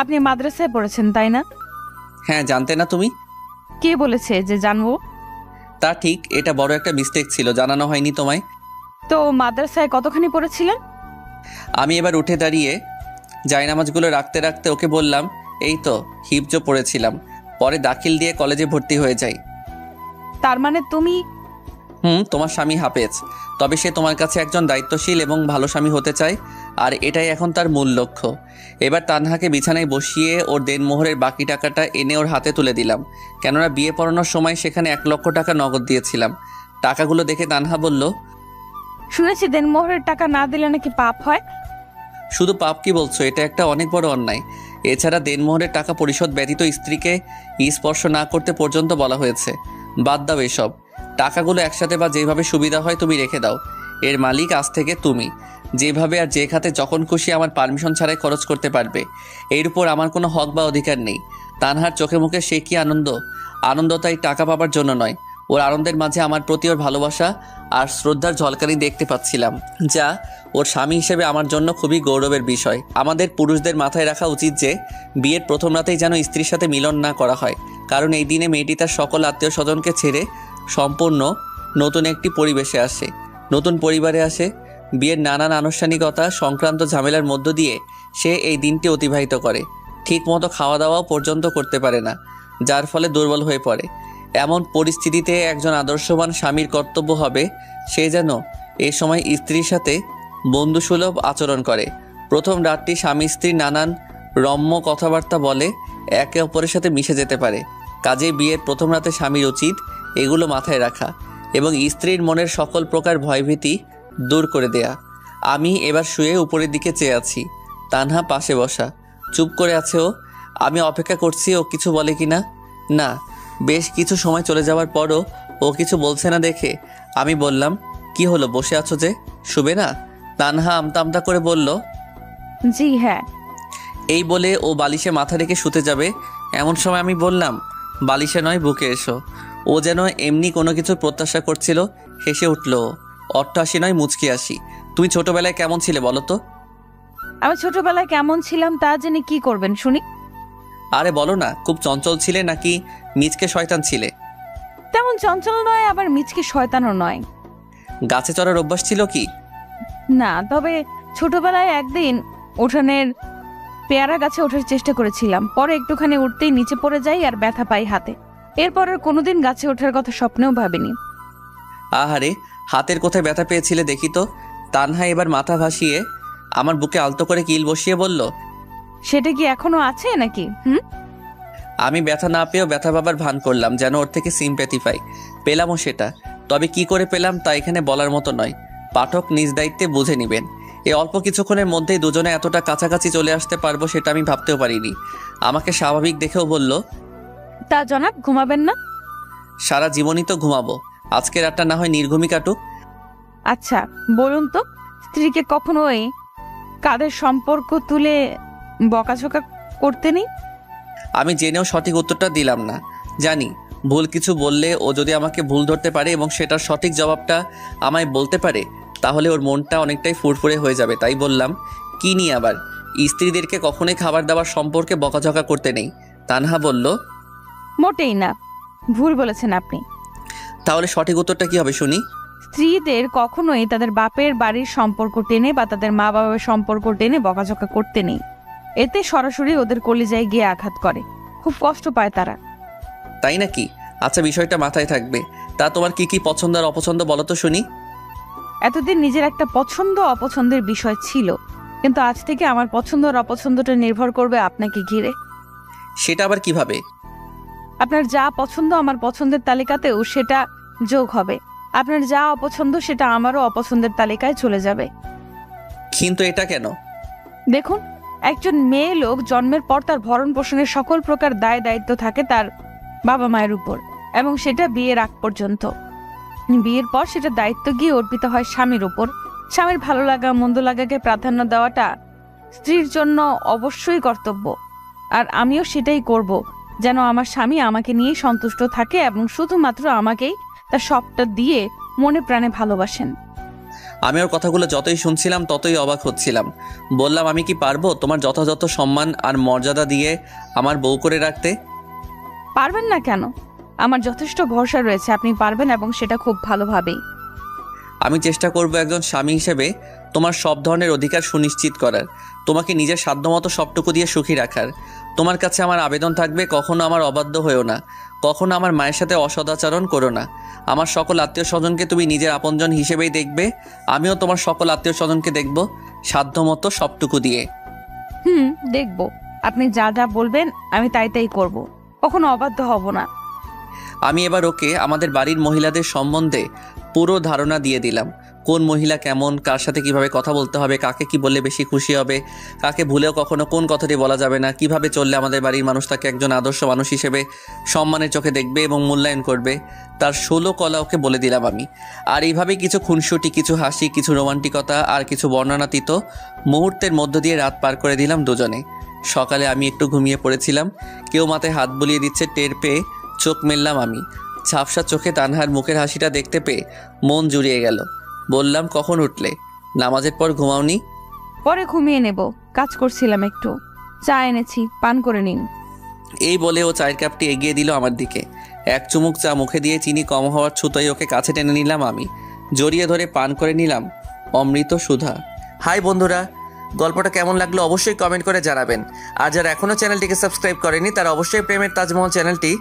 আপনি মাদ্রাসায় পড়েছেন তাই না? হ্যাঁ, জানতে না তুমি? কে বলেছে যে জানবো? তা ঠিক, এটা বড় একটা মিস্টেক ছিল, জানানো হয়নি তোমায়। তো মাদ্রাসায় কতখানি পড়েছিলেন? আমি এবার উঠে দাঁড়িয়ে জায়নামাজগুলো রাখতে রাখতে ওকে বললাম, এই তো হিফজ পড়েছিলাম, পরে দাখিল দিয়ে কলেজে ভর্তি হয়ে যাই। তার মানে তুমি? তোমার স্বামী হাফেজ, তবে সে তোমার কাছে একজন দায়িত্বশীল এবং ভালো স্বামী হতে চায়, আর এটাই এখন তার মূল লক্ষ্য। এবার তানহাকে বিছানায় বসিয়ে ওর দেনমোহরের বাকি টাকাটা এনে ওর হাতে তুলে দিলাম, কেননা বিয়ে পড়ানোর সময় সেখানে 1 লক্ষ টাকা নগদ দিয়েছিলাম। টাকাগুলো দেখে তানহা বলল, শুনেছি দেনমোহরের টাকা না দিলে নাকি পাপ হয়। শুধু পাপ কি বলছো, এটা একটা অনেক বড় অন্যায়। এছাড়া দেনমোহরের টাকা পরিশোধ ব্যতীত স্ত্রীকে স্পর্শ না করতে পর্যন্ত বলা হয়েছে। বাদ দাও এসব। টাকাগুলো একসাথে বা যেভাবে সুবিধা হয় তুমি রেখে দাও। এর মালিক আজ থেকে তুমি। যেভাবে আর যে খাতে যখন খুশি আমার পারমিশন ছাড়াই খরচ করতে পারবে। এর উপর আমার কোনো হক বা অধিকার নেই। তানহার চোখে মুখে সে কি আনন্দ তাই টাকা পাবার জন্য নয়। ওর আনন্দের মাঝে আমার প্রতি ওর ভালোবাসা আর শ্রদ্ধার ঝলকানি দেখতে পাচ্ছিলাম, যা ওর স্বামী হিসেবে আমার জন্য খুবই গৌরবের বিষয়। আমাদের পুরুষদের মাথায় রাখা উচিত যে বিয়ের প্রথম রাতেই যেন স্ত্রীর সাথে মিলন না করা হয়, কারণ এই দিনে মেয়েটি তার সকল আত্মীয় স্বজনকে ছেড়ে সম্পূর্ণ নতুন একটি পরিবেশে আসে, নতুন পরিবারে আসে। বিয়ের নানান আনুষ্ঠানিকতা সংক্রান্ত ঝামেলার মধ্য দিয়ে সে এই দিনটি অতিবাহিত করে। ঠিক মতো খাওয়া দাওয়াও পর্যন্ত করতে পারে না, যার ফলে দুর্বল হয়ে পড়ে। এমন পরিস্থিতিতে একজন আদর্শবান স্বামীর কর্তব্য হবে সে যেন এই সময় স্ত্রীর সাথে বন্ধুসুলভ আচরণ করে। প্রথম রাতটি স্বামী স্ত্রী নানান রম্য কথাবার্তা বলে একে অপরের সাথে মিশে যেতে পারে। কাজে বিয়ের প্রথম রাতে স্বামীর উচিত এগুলো মাথায় রাখা এবং স্ত্রীর মনের সকল প্রকার ভয়ভীতি দূর করে দেয়া। আমি এবার শুয়ে উপরের দিকে চেয়ে আছি, তানহা পাশে বসা, চুপ করে আছে ও। আমি অপেক্ষা করছি ও কিছু বলে কিনা। না, বেশ কিছু সময় চলে যাওয়ার পরও ও কিছু বলছে না দেখে আমি বললাম, কি হলো, বসে আছো যে, শুবে না? তানহা আমতা আমতা করে বলল, জি হ্যাঁ। এই বলে ও বালিশে মাথা রেখে শুতে যাবে, এমন সময় আমি বললাম, বালিশে নয় বুকে এসো। ও যেন এমনি কোনো কিছু প্রত্যাশা করছিল, হেসে উঠল। অট্টহাসি নয়, মুচকি আসি। তুমি ছোটবেলায় কেমন ছিলে বলো তো? আমি ছোটবেলায় কেমন ছিলাম তা জেনে কি করবেন শুনি? আরে বলো না, খুব চঞ্চল ছিলে নাকি মিচকে শয়তান ছিলে? তেমন চঞ্চল নয়, আবার মিচকে শয়তানও নয়। গাছে চড়ার অভ্যাস ছিল কি? না, তবে ছোটবেলায় একদিন উঠানের পেয়ারা গাছে ওঠার চেষ্টা করেছিলাম। পরে একটুখানি উঠতেই নিচে পড়ে যাই আর ব্যথা পাই হাতে। এরপর আর কোনোদিন গাছে ওঠার কথা স্বপ্নেও ভাবিনি। আহারে, হাতের কোথায় ব্যথা পেয়েছিলে দেখি তো। তানহা এবার মাথা ভাসিয়ে আমার বুকে আলতো করে কিল বসিয়ে বলল, সেটা কি এখনো আছে নাকি? আমি ব্যথা না পেয়েও ব্যথা পাবার ভান করলাম, যেন ওর থেকে সিম্প্যাথি পাই। পেলামও সেটা, তবে কি করে পেলাম তা এখানে বলার মতো নয়। পাঠক নিজ দায়িত্বে বুঝে নেবেন। এই অল্প কিছুক্ষণের মধ্যেই দুজনে এতটা কাছাকাছি চলে আসতে পারবো সেটা আমি ভাবতেও পারিনি। আমাকে স্বাভাবিক দেখেও বলল, তা জনাব, ঘুমাবেন না? সারা জীবনই তো ঘুমাবো, আজকে রাতটা না হয় নির্ঘুমই কাটুক। আচ্ছা বলুন তো, স্ত্রীকে কখনোই কাদের সম্পর্ক তুলে বকাঝকা করতে নেই? আমি জেনেও সঠিক উত্তরটা দিলাম না। জানি ভুল কিছু বললে ও যদি আমাকে ভুল ধরতে পারে এবং সেটার সঠিক জবাবটা আমায় বলতে পারে, তাহলে ওর মনটা অনেকটাই ফুরফুরে হয়ে যাবে। তাই বললাম, কি নিয়ে আবার? স্ত্রীদেরকে কখনোই খাবার দাবার সম্পর্কে বকাঝকা করতে নেই। তানহা বলল, মোটেই না, ভুল বলেছেন আপনি। তাহলে সঠিক উত্তরটা কি হবে শুনি? স্ত্রীদের কখনোই তাদের বাপের বাড়ির সম্পর্ক টেনে বা তাদের মা বাবার সম্পর্ক টেনে বকাঝকা করতে নেই। এতে সরাসরি ওদের কলিজায় গিয়ে আঘাত করে, খুব কষ্ট পায় তারা। তাই নাকি? আচ্ছা, বিষয়টা মাথায় থাকবে। তা তোমার কি কি পছন্দ আর অপছন্দ বলো তো শুনি। এতদিন নিজের একটা পছন্দ অপছন্দের বিষয় ছিল, কিন্তু আজ থেকে আমার পছন্দ আর অপছন্দটা নির্ভর করবে আপনাকে ঘিরে। সেটা আবার কিভাবে? আপনার যা পছন্দ আমার পছন্দের তালিকাতেও সেটা যোগ হবে, আপনার যা অপছন্দ সেটা আমারও অপছন্দের তালিকায় চলে যাবে। কিন্তু এটা কেন? দেখুন, একজন মেয়ে লোক জন্মের পর তার ভরণ পোষণের সকল প্রকার দায় দায়িত্ব থাকে তার বাবা মায়ের উপর, এবং সেটা বিয়ের আগ পর্যন্ত। বিয়ের পর সেটা দায়িত্ব গিয়ে অর্পিত হয় স্বামীর উপর। স্বামীর ভালো লাগা মন্দ লাগাকে প্রাধান্য দেওয়াটা স্ত্রীর জন্য অবশ্যই কর্তব্য, আর আমিও সেটাই করব, যেন আমার স্বামী আমাকে নিয়ে সন্তুষ্ট থাকে এবং শুধুমাত্র আমাকেই তার সবটা দিয়ে মনে প্রাণে ভালোবাসেন। আমি ওর কথাগুলো যতই শুনছিলাম ততই অবাক হচ্ছিলাম। বললাম, আমি কি পারবো তোমার যথাযথ সম্মান আর মর্যাদা দিয়ে আমার বউ করে রাখতে? পারবেন না কেন? আমার যথেষ্ট ভরসা রয়েছে আপনি পারবেন, এবং সেটা খুব ভালোভাবেই। আমি চেষ্টা করব একজন স্বামী হিসেবে তোমার সব ধরনের অধিকার সুনিশ্চিত করার, তোমাকে নিজের সাধ্যমতো সবটুকু দিয়ে সুখী রাখার। তোমার কাছে আমার আবেদন থাকবে, কখনো আমার অবাধ্য হয়েও না, কখনো আমার মায়ের সাথে অসদাচরণ করো না। আমার সকল আত্মীয় স্বজনকে তুমি নিজের আপনজন হিসেবেই দেখবে, আমিও তোমার সকল আত্মীয় স্বজনকে দেখব সাধ্যমতো সবটুকু দিয়ে। দেখব, আপনি যা যা বলবেন আমি তাই তাই করব, কখনো অবাধ্য হব না। আমি এবার ওকে আমাদের বাড়ির মহিলাদের সম্বন্ধে পুরো ধারণা দিয়ে দিলাম। কোন মহিলা কেমন, কার সাথে কিভাবে কথা বলতে হবে, কাকে কি বললে বেশি খুশি হবে, কাকে ভুলেও কখনো কোন কথাটি বলা যাবে না, কিভাবে চললে আমাদের বাড়ির মানুষ তাকে একজন আদর্শ মানুষ হিসেবে সম্মানের চোখে দেখবে এবং মূল্যায়ন করবে, তার 16 কলা ওকে বলে দিলাম আমি। আর এইভাবে কিছু খুনসুটি, কিছু হাসি, কিছু রোমান্টিকতা আর কিছু বর্ণনাতীত মুহূর্তের মধ্য দিয়ে রাত পার করে দিলাম দুজনে। সকালে আমি একটু ঘুমিয়ে পড়েছিলাম, কেউ মাথায় হাত বুলিয়ে দিচ্ছে টের পেয়ে চোখ মেললাম আমি। ঝাপসা চোখে তানহার মুখের হাসিটা দেখতে পেয়ে মন জুড়িয়ে গেল। বললাম, কখন উঠলে? নামাজের পর ঘুমাওনি? পরে ঘুমিয়ে নেব, কাজ করছিলাম একটু। চা এনেছি, পান করে নিন। এই বলে ও চায়ের কাপটি এগিয়ে দিল আমার দিকে। এক চুমুক চা মুখে দিয়ে চিনি কম হওয়ার ছুতোয় ওকে কাছে টেনে নিলাম আমি, জড়িয়ে ধরে পান করে নিলাম অমৃত সুধা। হাই বন্ধুরা, গল্পটা কেমন লাগলো অবশ্যই কমেন্ট করে জানাবেন। আর যারা এখনও চ্যানেলটিকে সাবস্ক্রাইব করেনি তারা অবশ্যই প্রেমের তাজমহল চ্যানেলটি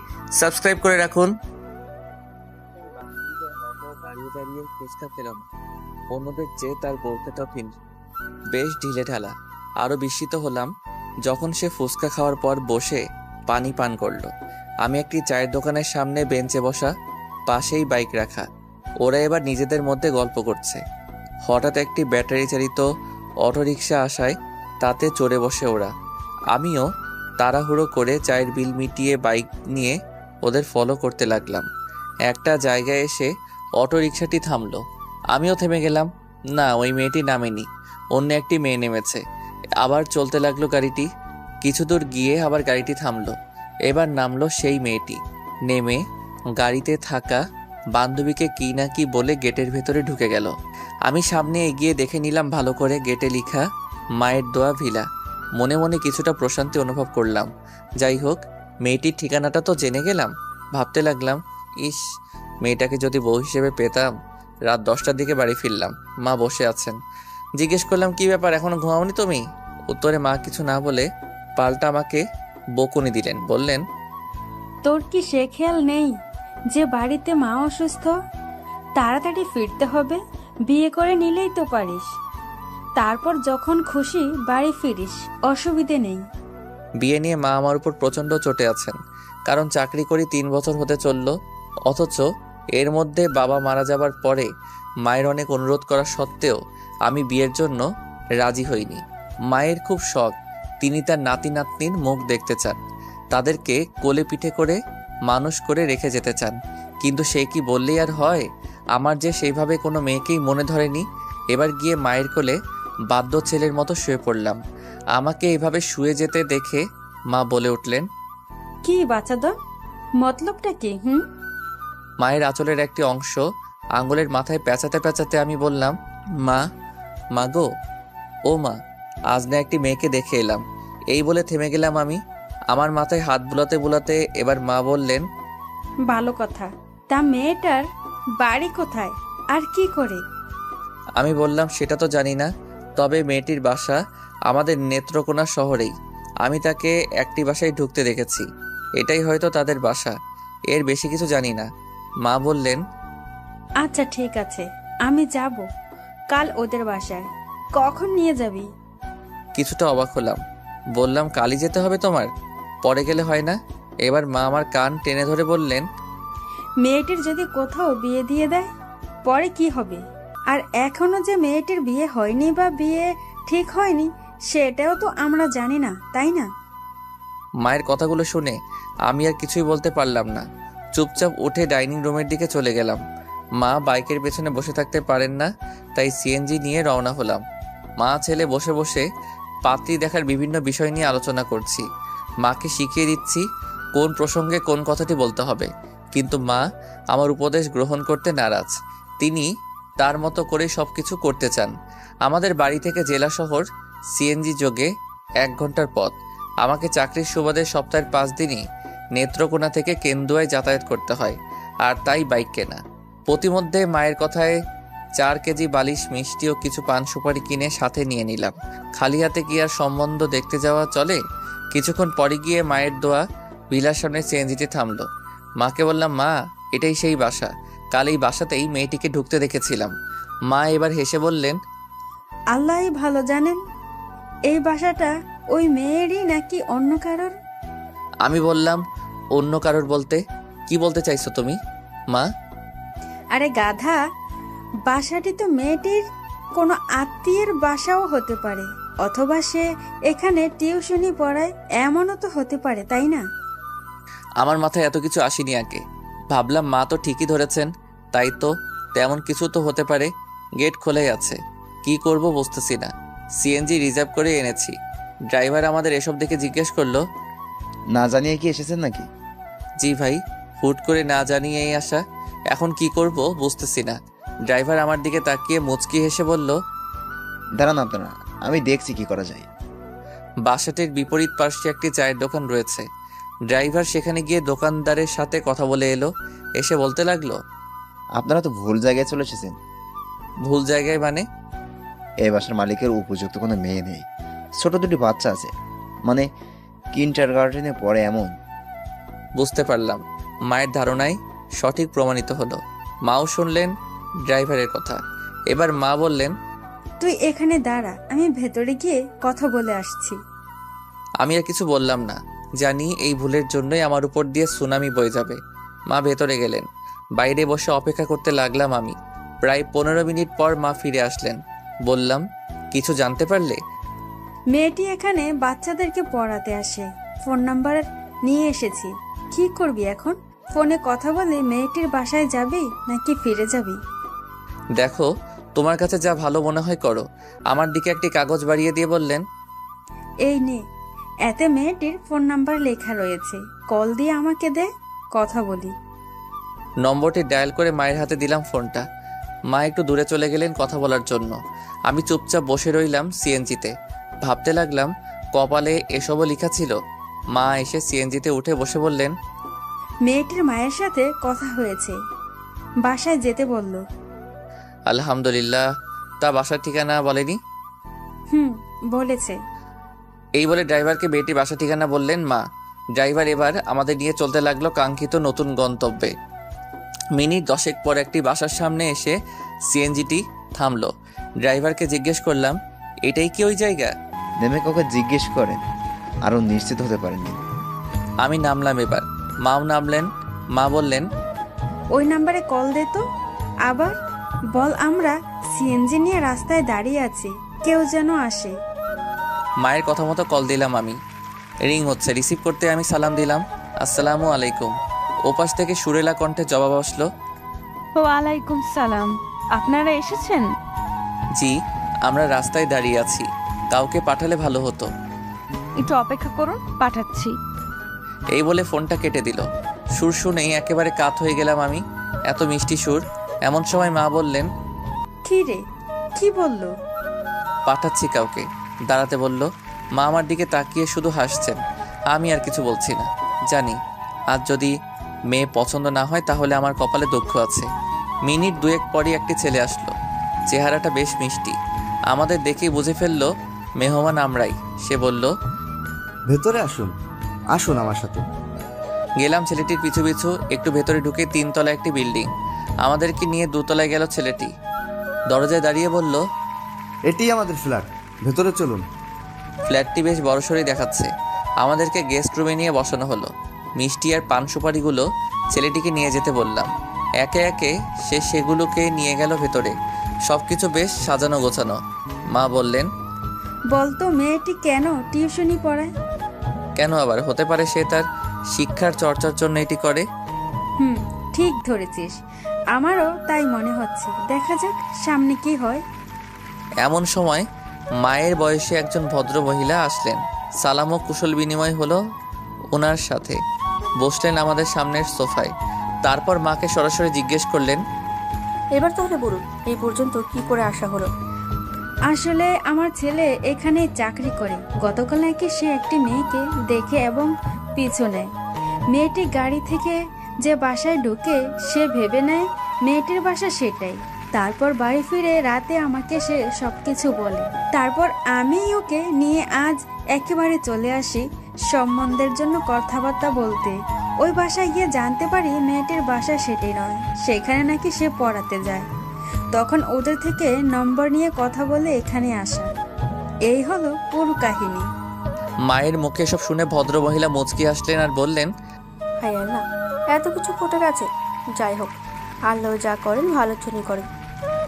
সাবস্ক্রাইব করে রাখুন। অন্যদের চেয়ে তার বউটা বেশ ঢিলে ঢালা। আরো বিস্মিত হলাম যখন সে ফুচকা খাওয়ার পর বসে পানি পান করলো। আমি একটি চায়ের দোকানের সামনে বেঞ্চে বসা, পাশেই বাইক রাখা। ওরা এবার নিজেদের মধ্যে গল্প করছে। হঠাৎ একটি ব্যাটারি চালিত অটোরিকশা আসায় তাতে চড়ে বসে ওরা। আমিও তাড়াহুড়ো করে চায়ের বিল মিটিয়ে বাইক নিয়ে ওদের ফলো করতে লাগলাম। একটা জায়গায় এসে অটোরিকশাটি থামলো। আমিও থেমে গেলাম। না, ওই মেয়েটি নামেনি, অন্য একটি মেয়ে নেমেছে। আবার চলতে লাগলো গাড়িটি। কিছু দূর গিয়ে আবার গাড়িটি থামলো। এবার নামলো সেই মেয়েটি। নেমে গাড়িতে থাকা বান্ধবীকে কি না কি বলে গেটের ভেতরে ঢুকে গেল। আমি সামনে এগিয়ে দেখে নিলাম ভালো করে গেটে লেখা মায়ের দোয়া ভিলা। মনে মনে কিছুটা প্রশান্তি অনুভব করলাম। যাই হোক, মেয়েটির ঠিকানাটা তো জেনে গেলাম। ভাবতে লাগলাম, ইস, মেয়েটাকে যদি বউ হিসেবে পেতাম। রাত 10টার দিকে বাড়ি ফিরলাম। মা বসে আছেন। জিজ্ঞেস করলাম, কি ব্যাপার, এখনো ঘুমাওনি তুমি? উত্তরে মা কিছু না বলে পাল্টা আমাকে বকুনি দিলেন। বললেন, তোর কি সে খেয়াল নেই যে বাড়িতে মা অসুস্থ? তাড়াতাড়ি ফিরতে হবে, বিয়ে করে নিলেই তো পারিস। তারপর যখন খুশি বাড়ি ফিরিস, অসুবিধে নেই। বিয়ে নিয়ে মা আমার উপর প্রচণ্ড চটে আছেন। কারণ চাকরি করি 3 বছর হতে চলল। অথচ এর মধ্যে বাবা মারা যাবার পরে মায়ের অনেক অনুরোধ করা সত্ত্বেও আমি বিয়ের জন্য রাজি হইনি। মায়ের খুব শখ, তিনি তার নাতি নাতনির মুখ দেখতে চান, তাদেরকে কোলে পিঠে করে মানুষ করে রেখে যেতে চান। কিন্তু সে কি বললেই আর হয়? আমার যে সেইভাবে কোনো মেয়েকেই মনে ধরেনি। এবার গিয়ে মায়ের কোলে বাধ্য ছেলের মতো শুয়ে পড়লাম। আমাকে এভাবে শুয়ে যেতে দেখে মা বলে উঠলেন, কি বাচ্চাদর, মতলবটা কি? মায়ের আঁচলের একটি অংশ আঙুলের মাথায় পেঁচাতে পেঁচাতে আমি বললাম, মা গো, ও মা, আজ না একটি মেয়েকে দেখে এলাম। এই বলে থেমে গেলাম আমি। আমার মাথায় হাত বুলাতে বুলাতে এবার মা বললেন, ভালো কথা। তা মেয়েটার বাড়ি কোথায় আর কি করে? আমি বললাম, সেটা তো জানি না, তবে মেয়েটির বাসা আমাদের নেত্রকোনা শহরেই। আমি তাকে একটি বাসায় ঢুকতে দেখেছি। এটাই হয়তো তাদের বাসা, এর বেশি কিছু জানি না। মা বললেন, আচ্ছা ঠিক আছে, আমি যাব কাল ওদের বাসায়। কখন নিয়ে যাবি? কিছুটা অবাক হলাম। বললাম, কালই যেতে হবে তোমার? পরে গেলে হয় না? এবার মা আমার কান টেনে ধরে বললেন, মেয়েটির যদি কোথাও বিয়ে দিয়ে দেয়, পরে কি হবে? আর এখনো যে মেয়েটির বিয়ে হয়নি বা বিয়ে ঠিক হয়নি, সেটাও তো আমরা জানি না, তাই না? মায়ের কথাগুলো শুনে আমি আর কিছুই বলতে পারলাম না। চুপচাপ উঠে ডাইনিং রুমের দিকে চলে গেলাম। মা বাইকের পেছনে বসে থাকতে পারেন না, তাই সিএনজি নিয়ে রওনা হলাম। মা ছেলে বসে বসে পাত্রী দেখার বিভিন্ন বিষয় নিয়ে আলোচনা করছি। মাকে শিখিয়ে দিচ্ছি কোন প্রসঙ্গে কোন কথাটি বলতে হবে। কিন্তু মা আমার উপদেশ গ্রহণ করতে নারাজ। তিনি তার মতো করে সবকিছু করতে চান। আমাদের বাড়ি থেকে জেলা শহর সিএনজি যোগে 1 ঘন্টার পথ। আমাকে চাকরির সুবাদে সপ্তাহের 5 দিনই নেত্রকোনা থেকে কেন্দুয়ায় যাতায়াত করতে হয়, আর তাই বাইক কেনা। প্রতিমধ্যে মায়ের কথায় 4 কেজি বালিশ মিষ্টি ও কিছু পান সুপারি কিনে সাথে নিয়ে নিলাম। খালি হাতে কি আর সম্বন্ধ দেখতে যাওয়া চলে? কিছুক্ষণ পরে গিয়ে মায়ের দোয়া ভিলার সামনে সিএনজিতে থামলো। মাকে বললাম, মা, এটাই সেই বাসা। কাল এই বাসাতেই মেয়েটিকে ঢুকতে দেখেছিলাম। মা এবার হেসে বললেন, আল্লাহই ভালো জানেন, এই বাসাটা ওই মেয়েরই নাকি অন্য কারোর? আমি বললাম, অন্য কারোর বলতে কি বলতে চাইছো তুমি মা? আরে গাধা, বাসাটি তো মেয়েটির কোনো আত্মীয়ের বাসাও হতে পারে, অথবা সে এখানে টিউশনি পড়ায়, এমনও তো হতে পারে, তাই না? আমার মাথায় এত কিছু আসেনি আগে। ভাবলাম মা তো ঠিকই ধরেছেন, তাই তো তেমন কিছু তো হতে পারে। গেট খোলাই আছে, কি করব বুঝতেছি না। সিএনজি রিজার্ভ করে এনেছি। ড্রাইভার আমাদের এসব দেখে জিজ্ঞেস করলো, না জানিয়ে কি এসেছেন নাকি? জি ভাই, হুট করে না জানিয়েই আসা। এখন কি করব বুঝতেছি না। ড্রাইভার আমার দিকে তাকিয়ে মুচকি হেসে বলল, দাঁড়ান আপনারা, আমি দেখছি কি করা যায়। বাসাটির বিপরীত পাশে একটি চায়ের দোকান রয়েছে। ড্রাইভার সেখানে গিয়ে দোকানদারের সাথে কথা বলে এলো। এসে বলতে লাগলো, আপনারা তো ভুল জায়গায় চলে এসেছেন। ভুল জায়গায় মানে? এই বাসার মালিকের উপযুক্ত কোনো মেয়ে নেই। ছোট 2টি বাচ্চা আছে, মানে কিন্ডারগার্টেনে পড়ে এমন। বুঝতে পারলাম। মায়ের ধারণাই সঠিক প্রমাণিত হলো। মাও শুনলেন ড্রাইভারের কথা। এবার মা বললেন, তুই এখানে দাঁড়া, আমি ভেতরে গিয়ে কথা বলে আসছি। আমি আর কিছু বললাম না, জানি এই ভুলের জন্যই আমার উপর দিয়ে সুনামি বয়ে যাবে। মা ভেতরে গেলেন। বাইরে বসে অপেক্ষা করতে লাগলাম আমি। প্রায় 15 মিনিট পর মা ফিরে আসলেন। বললাম, কিছু জানতে পারলে? মেয়েটি এখানে বাচ্চাদেরকে পড়াতে আসে, ফোন নাম্বার নিয়ে এসেছি। কি করবি এখন? ফোনে কথা বলে মেয়েটির বাসায় যাবি নাকি ফিরে যাবি? দেখো, তোমার কাছে যা ভালো মনে হয় করো। আমার দিকে একটি কাগজ বাড়িয়ে দিয়ে বললেন, এই নে, এতে মেয়েটির ফোন নাম্বার লেখা রয়েছে, কল দিয়ে আমাকে দে, কথা বলি। নম্বরটি ডায়াল করে মায়ের হাতে দিলাম ফোনটা। মা একটু দূরে চলে গেলেন কথা বলার জন্য। আমি চুপচাপ বসে রইলাম সিএনজিতে। ভাবতে লাগলাম কপালে এসবও লেখা ছিল। মা এসে সিএনজিতে উঠে বসে বললেন, মেয়েটির মায়ের সাথে কথা হয়েছে, বাসায় যেতে বলল। আলহামদুলিল্লাহ। তা বাসার ঠিকানা বলেনি? বলেছে। এই বলে ড্রাইভারকে মেয়েটির বাসার ঠিকানা বললেন মা। ড্রাইভার এবার আমাদের নিয়ে চলতে লাগলো কাঙ্ক্ষিত নতুন গন্তব্যে। মিনিট 10 পর একটি বাসার সামনে এসে সিএনজিটি থামলো। ড্রাইভারকে জিজ্ঞেস করলাম, এটাই কি ওই জায়গা? নেমে কাউকে জিজ্ঞেস করেন, আরও নিশ্চিত হতে পারেননি। আমি নামলাম। এবার মাও নামলেন। মা বললেন, ওই নাম্বারে কল দে তো, আবার বল আমরা সিএনজি নিয়ে রাস্তায় দাঁড়িয়ে আছি, কেউ যেন আসে। মায়ের কথা মতো কল দিলাম আমি। রিং হচ্ছে। রিসিভ করতে আমি সালাম দিলাম, আসসালামু আলাইকুম। ওপাশ থেকে সুরেলা কণ্ঠে জবাব আসলো, ওয়ালাইকুম সালাম। আপনারা এসেছেন? জি, আমরা রাস্তায় দাঁড়িয়ে আছি, কাউকে পাঠালে ভালো হতো। একটু অপেক্ষা করুন, পাঠাচ্ছি। এই বলে ফোনটা কেটে দিল। সুর শুনেই একেবারে কাত হয়ে গেলাম আমি। এত মিষ্টি সুর। এমন সময় মা বললেন, কি রে, কি বললো? পাঠাচ্ছি কাউকে, দাঁড়াতে বলল। মা আমার দিকে তাকিয়ে শুধু হাসছেন। আমি আর কিছু বলছি না। জানি আজ যদি মেয়ে পছন্দ না হয় তাহলে আমার কপালে দুঃখ আছে। মিনিট 2 পরই একটি ছেলে আসলো। চেহারাটা বেশ মিষ্টি। আমাদের দেখেই বুঝে ফেললো মেহমান আমরাই। সে বলল, ভেতরে আসুন, আসুন আমার সাথে। গেলাম ছেলেটির পিছু পিছু। একটু ভেতরে ঢুকে 3 তলা একটি বিল্ডিং। আমাদেরকে নিয়ে 2 তলায় গেল ছেলেটি। দরজায় দাঁড়িয়ে বলল, এটি আমাদের ফ্ল্যাট, ভেতরে চলুন। ফ্ল্যাটটি বেশ বড়সড়ই দেখাচ্ছে। আমাদেরকে গেস্ট রুমে নিয়ে বসানো হলো। মিষ্টি আর পান সুপারিগুলো ছেলেটিকে নিয়ে যেতে বললাম। একে একে সে সেগুলোকে নিয়ে গেল ভেতরে। সবকিছু বেশ সাজানো গোছানো। মা বললেন, বলতো মেয়েটি কেন টিউশনি পড়ায়? কেন আবার? হতে পারে সে তার শিক্ষার চর্চার জন্য এটি করে। ঠিক ধরেছিস, আমারও তাই মনে হচ্ছে। দেখা যাক সামনে কি হয়। এমন সময় মায়ের বয়সী একজন ভদ্র মহিলা আসলেন। সালাম ও কুশল বিনিময় হলো ওনার সাথে। বসলেন আমাদের সামনের সোফায়। তারপর মাকে সরাসরি জিজ্ঞেস করলেন, এবার তাহলে বলুন, এই পর্যন্ত কি করে আসা হলো? আসলে আমার ছেলে এখানে চাকরি করে। গতকাল নাকি সে একটি মেয়েকে দেখে এবং পিছু নেয়। মেয়েটি গাড়ি থেকে যে বাসায় ঢুকে সে ভেবে নেয় মেয়েটির বাসা সেটাই। তারপর বাড়ি ফিরে রাতে আমাকে সে সবকিছু বলে। তারপর আমি ওকে নিয়ে আজ একেবারে চলে আসি সম্বন্ধের জন্য কথাবার্তা বলতে। ওই বাসায় গিয়ে জানতে পারি মেয়েটির বাসা সেটি নয়, সেখানে নাকি সে পড়াতে যায়। তখন ওদের থেকে নম্বর নিয়ে কথা বলে এখানে আসা। এই হলো পুরো কাহিনী। মায়ের মুখে সব শুনে ভদ্র মহিলা মুচকি আসলেন আর বললেন, হাই আল্লাহ, এত কিছু ঘটে গেছে। যাই হোক, আল্লাহ যা করেন ভালোর জন্যই করেন।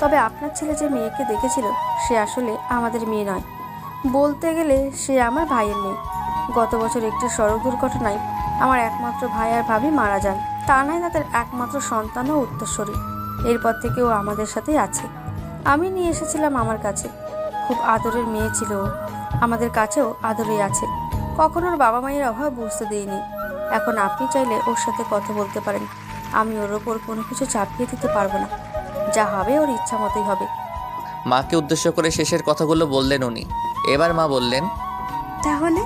তবে আপনার ছেলে যে মেয়েকে দেখেছিল সে আসলে আমাদের মেয়ে নয়, বলতে গেলে সে আমার ভাইয়ের মেয়ে। গত বছর একটি সড়ক দুর্ঘটনায় আমার একমাত্র ভাই আর ভাবি মারা যান। তা নয় তাদের একমাত্র সন্তান ও উত্তরসূরি। এরপর থেকে ও আমাদের সাথেই আছে। আমি নিয়ে এসেছিলাম আমার কাছে। খুব আদরের মেয়ে ছিল ও, আমাদের কাছেও আদরেই আছে। কখনো ওর বাবা মায়ের অভাব বুঝতে দিইনি। এখন আপনি চাইলে ওর সাথে কথা বলতে পারেন। আমি ওর ওপর কোনো কিছু চাপিয়ে দিতে পারবো না। যা হবে ওর ইচ্ছা মতোই হবে। মাকে উদ্দেশ্য করে শেষের কথাগুলো বললেন উনি। এবার মা বললেন, তাহলে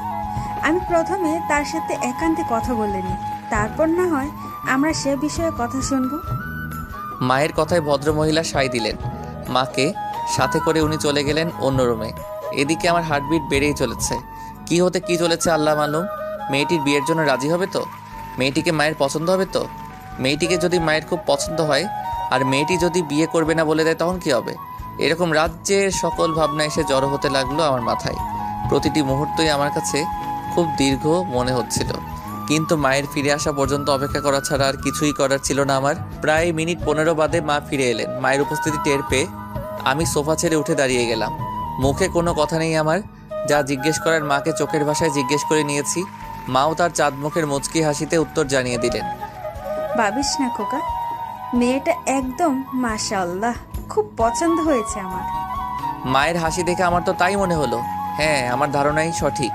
আমি প্রথমে তার সাথে একান্তে কথা বলে নিই, তারপর না হয় আমরা সে বিষয়ে কথা শুনবো। মায়ের কথায় ভদ্রমহিলা সায় দিলেন। মাকে সাথে করে উনি চলে গেলেন অন্য রুমে। এদিকে আমার হার্টবিট বেড়েই চলেছে। কি হতে কি চলেছে আল্লাহ মালুম। মেয়েটির বিয়ের জন্য রাজি হবে তো? মেয়েটিকে মায়ের পছন্দ হবে তো? মেয়েটিকে যদি মায়ের খুব পছন্দ হয় আর মেয়েটি যদি বিয়ে করবে না বলে দেয় তখন কি হবে? এরকম রাজ্যের সকল ভাবনা এসে জড়ো হতে লাগলো আমার মাথায়। প্রতিটি মুহূর্তই আমার কাছে খুব দীর্ঘ মনে হচ্ছিল। কিন্তু মায়ের ফিরে আসা পর্যন্ত অপেক্ষা করা ছাড়া আর কিছুই করার ছিল না আমার। প্রায় মিনিট 15 বাদে মা ফিরে এলেন। মায়ের উপস্থিতি টের পেয়ে আমি সোফা ছেড়ে উঠে দাঁড়িয়ে গেলাম। মুখে কোনো কথা নেই আমার। যা জিজ্ঞেস করার মাকে চোখের ভাষায় জিজ্ঞেস করে নিয়েছি। মাও তার চাঁদ মুখের মুচকি হাসিতে উত্তর জানিয়ে দিলেন, ভাবিস না খোকা, মেয়েটা একদম মাশাআল্লাহ, খুব পছন্দ হয়েছে আমার। মায়ের হাসি দেখে আমার তো তাই মনে হলো। হ্যাঁ, আমার ধারণাই সঠিক।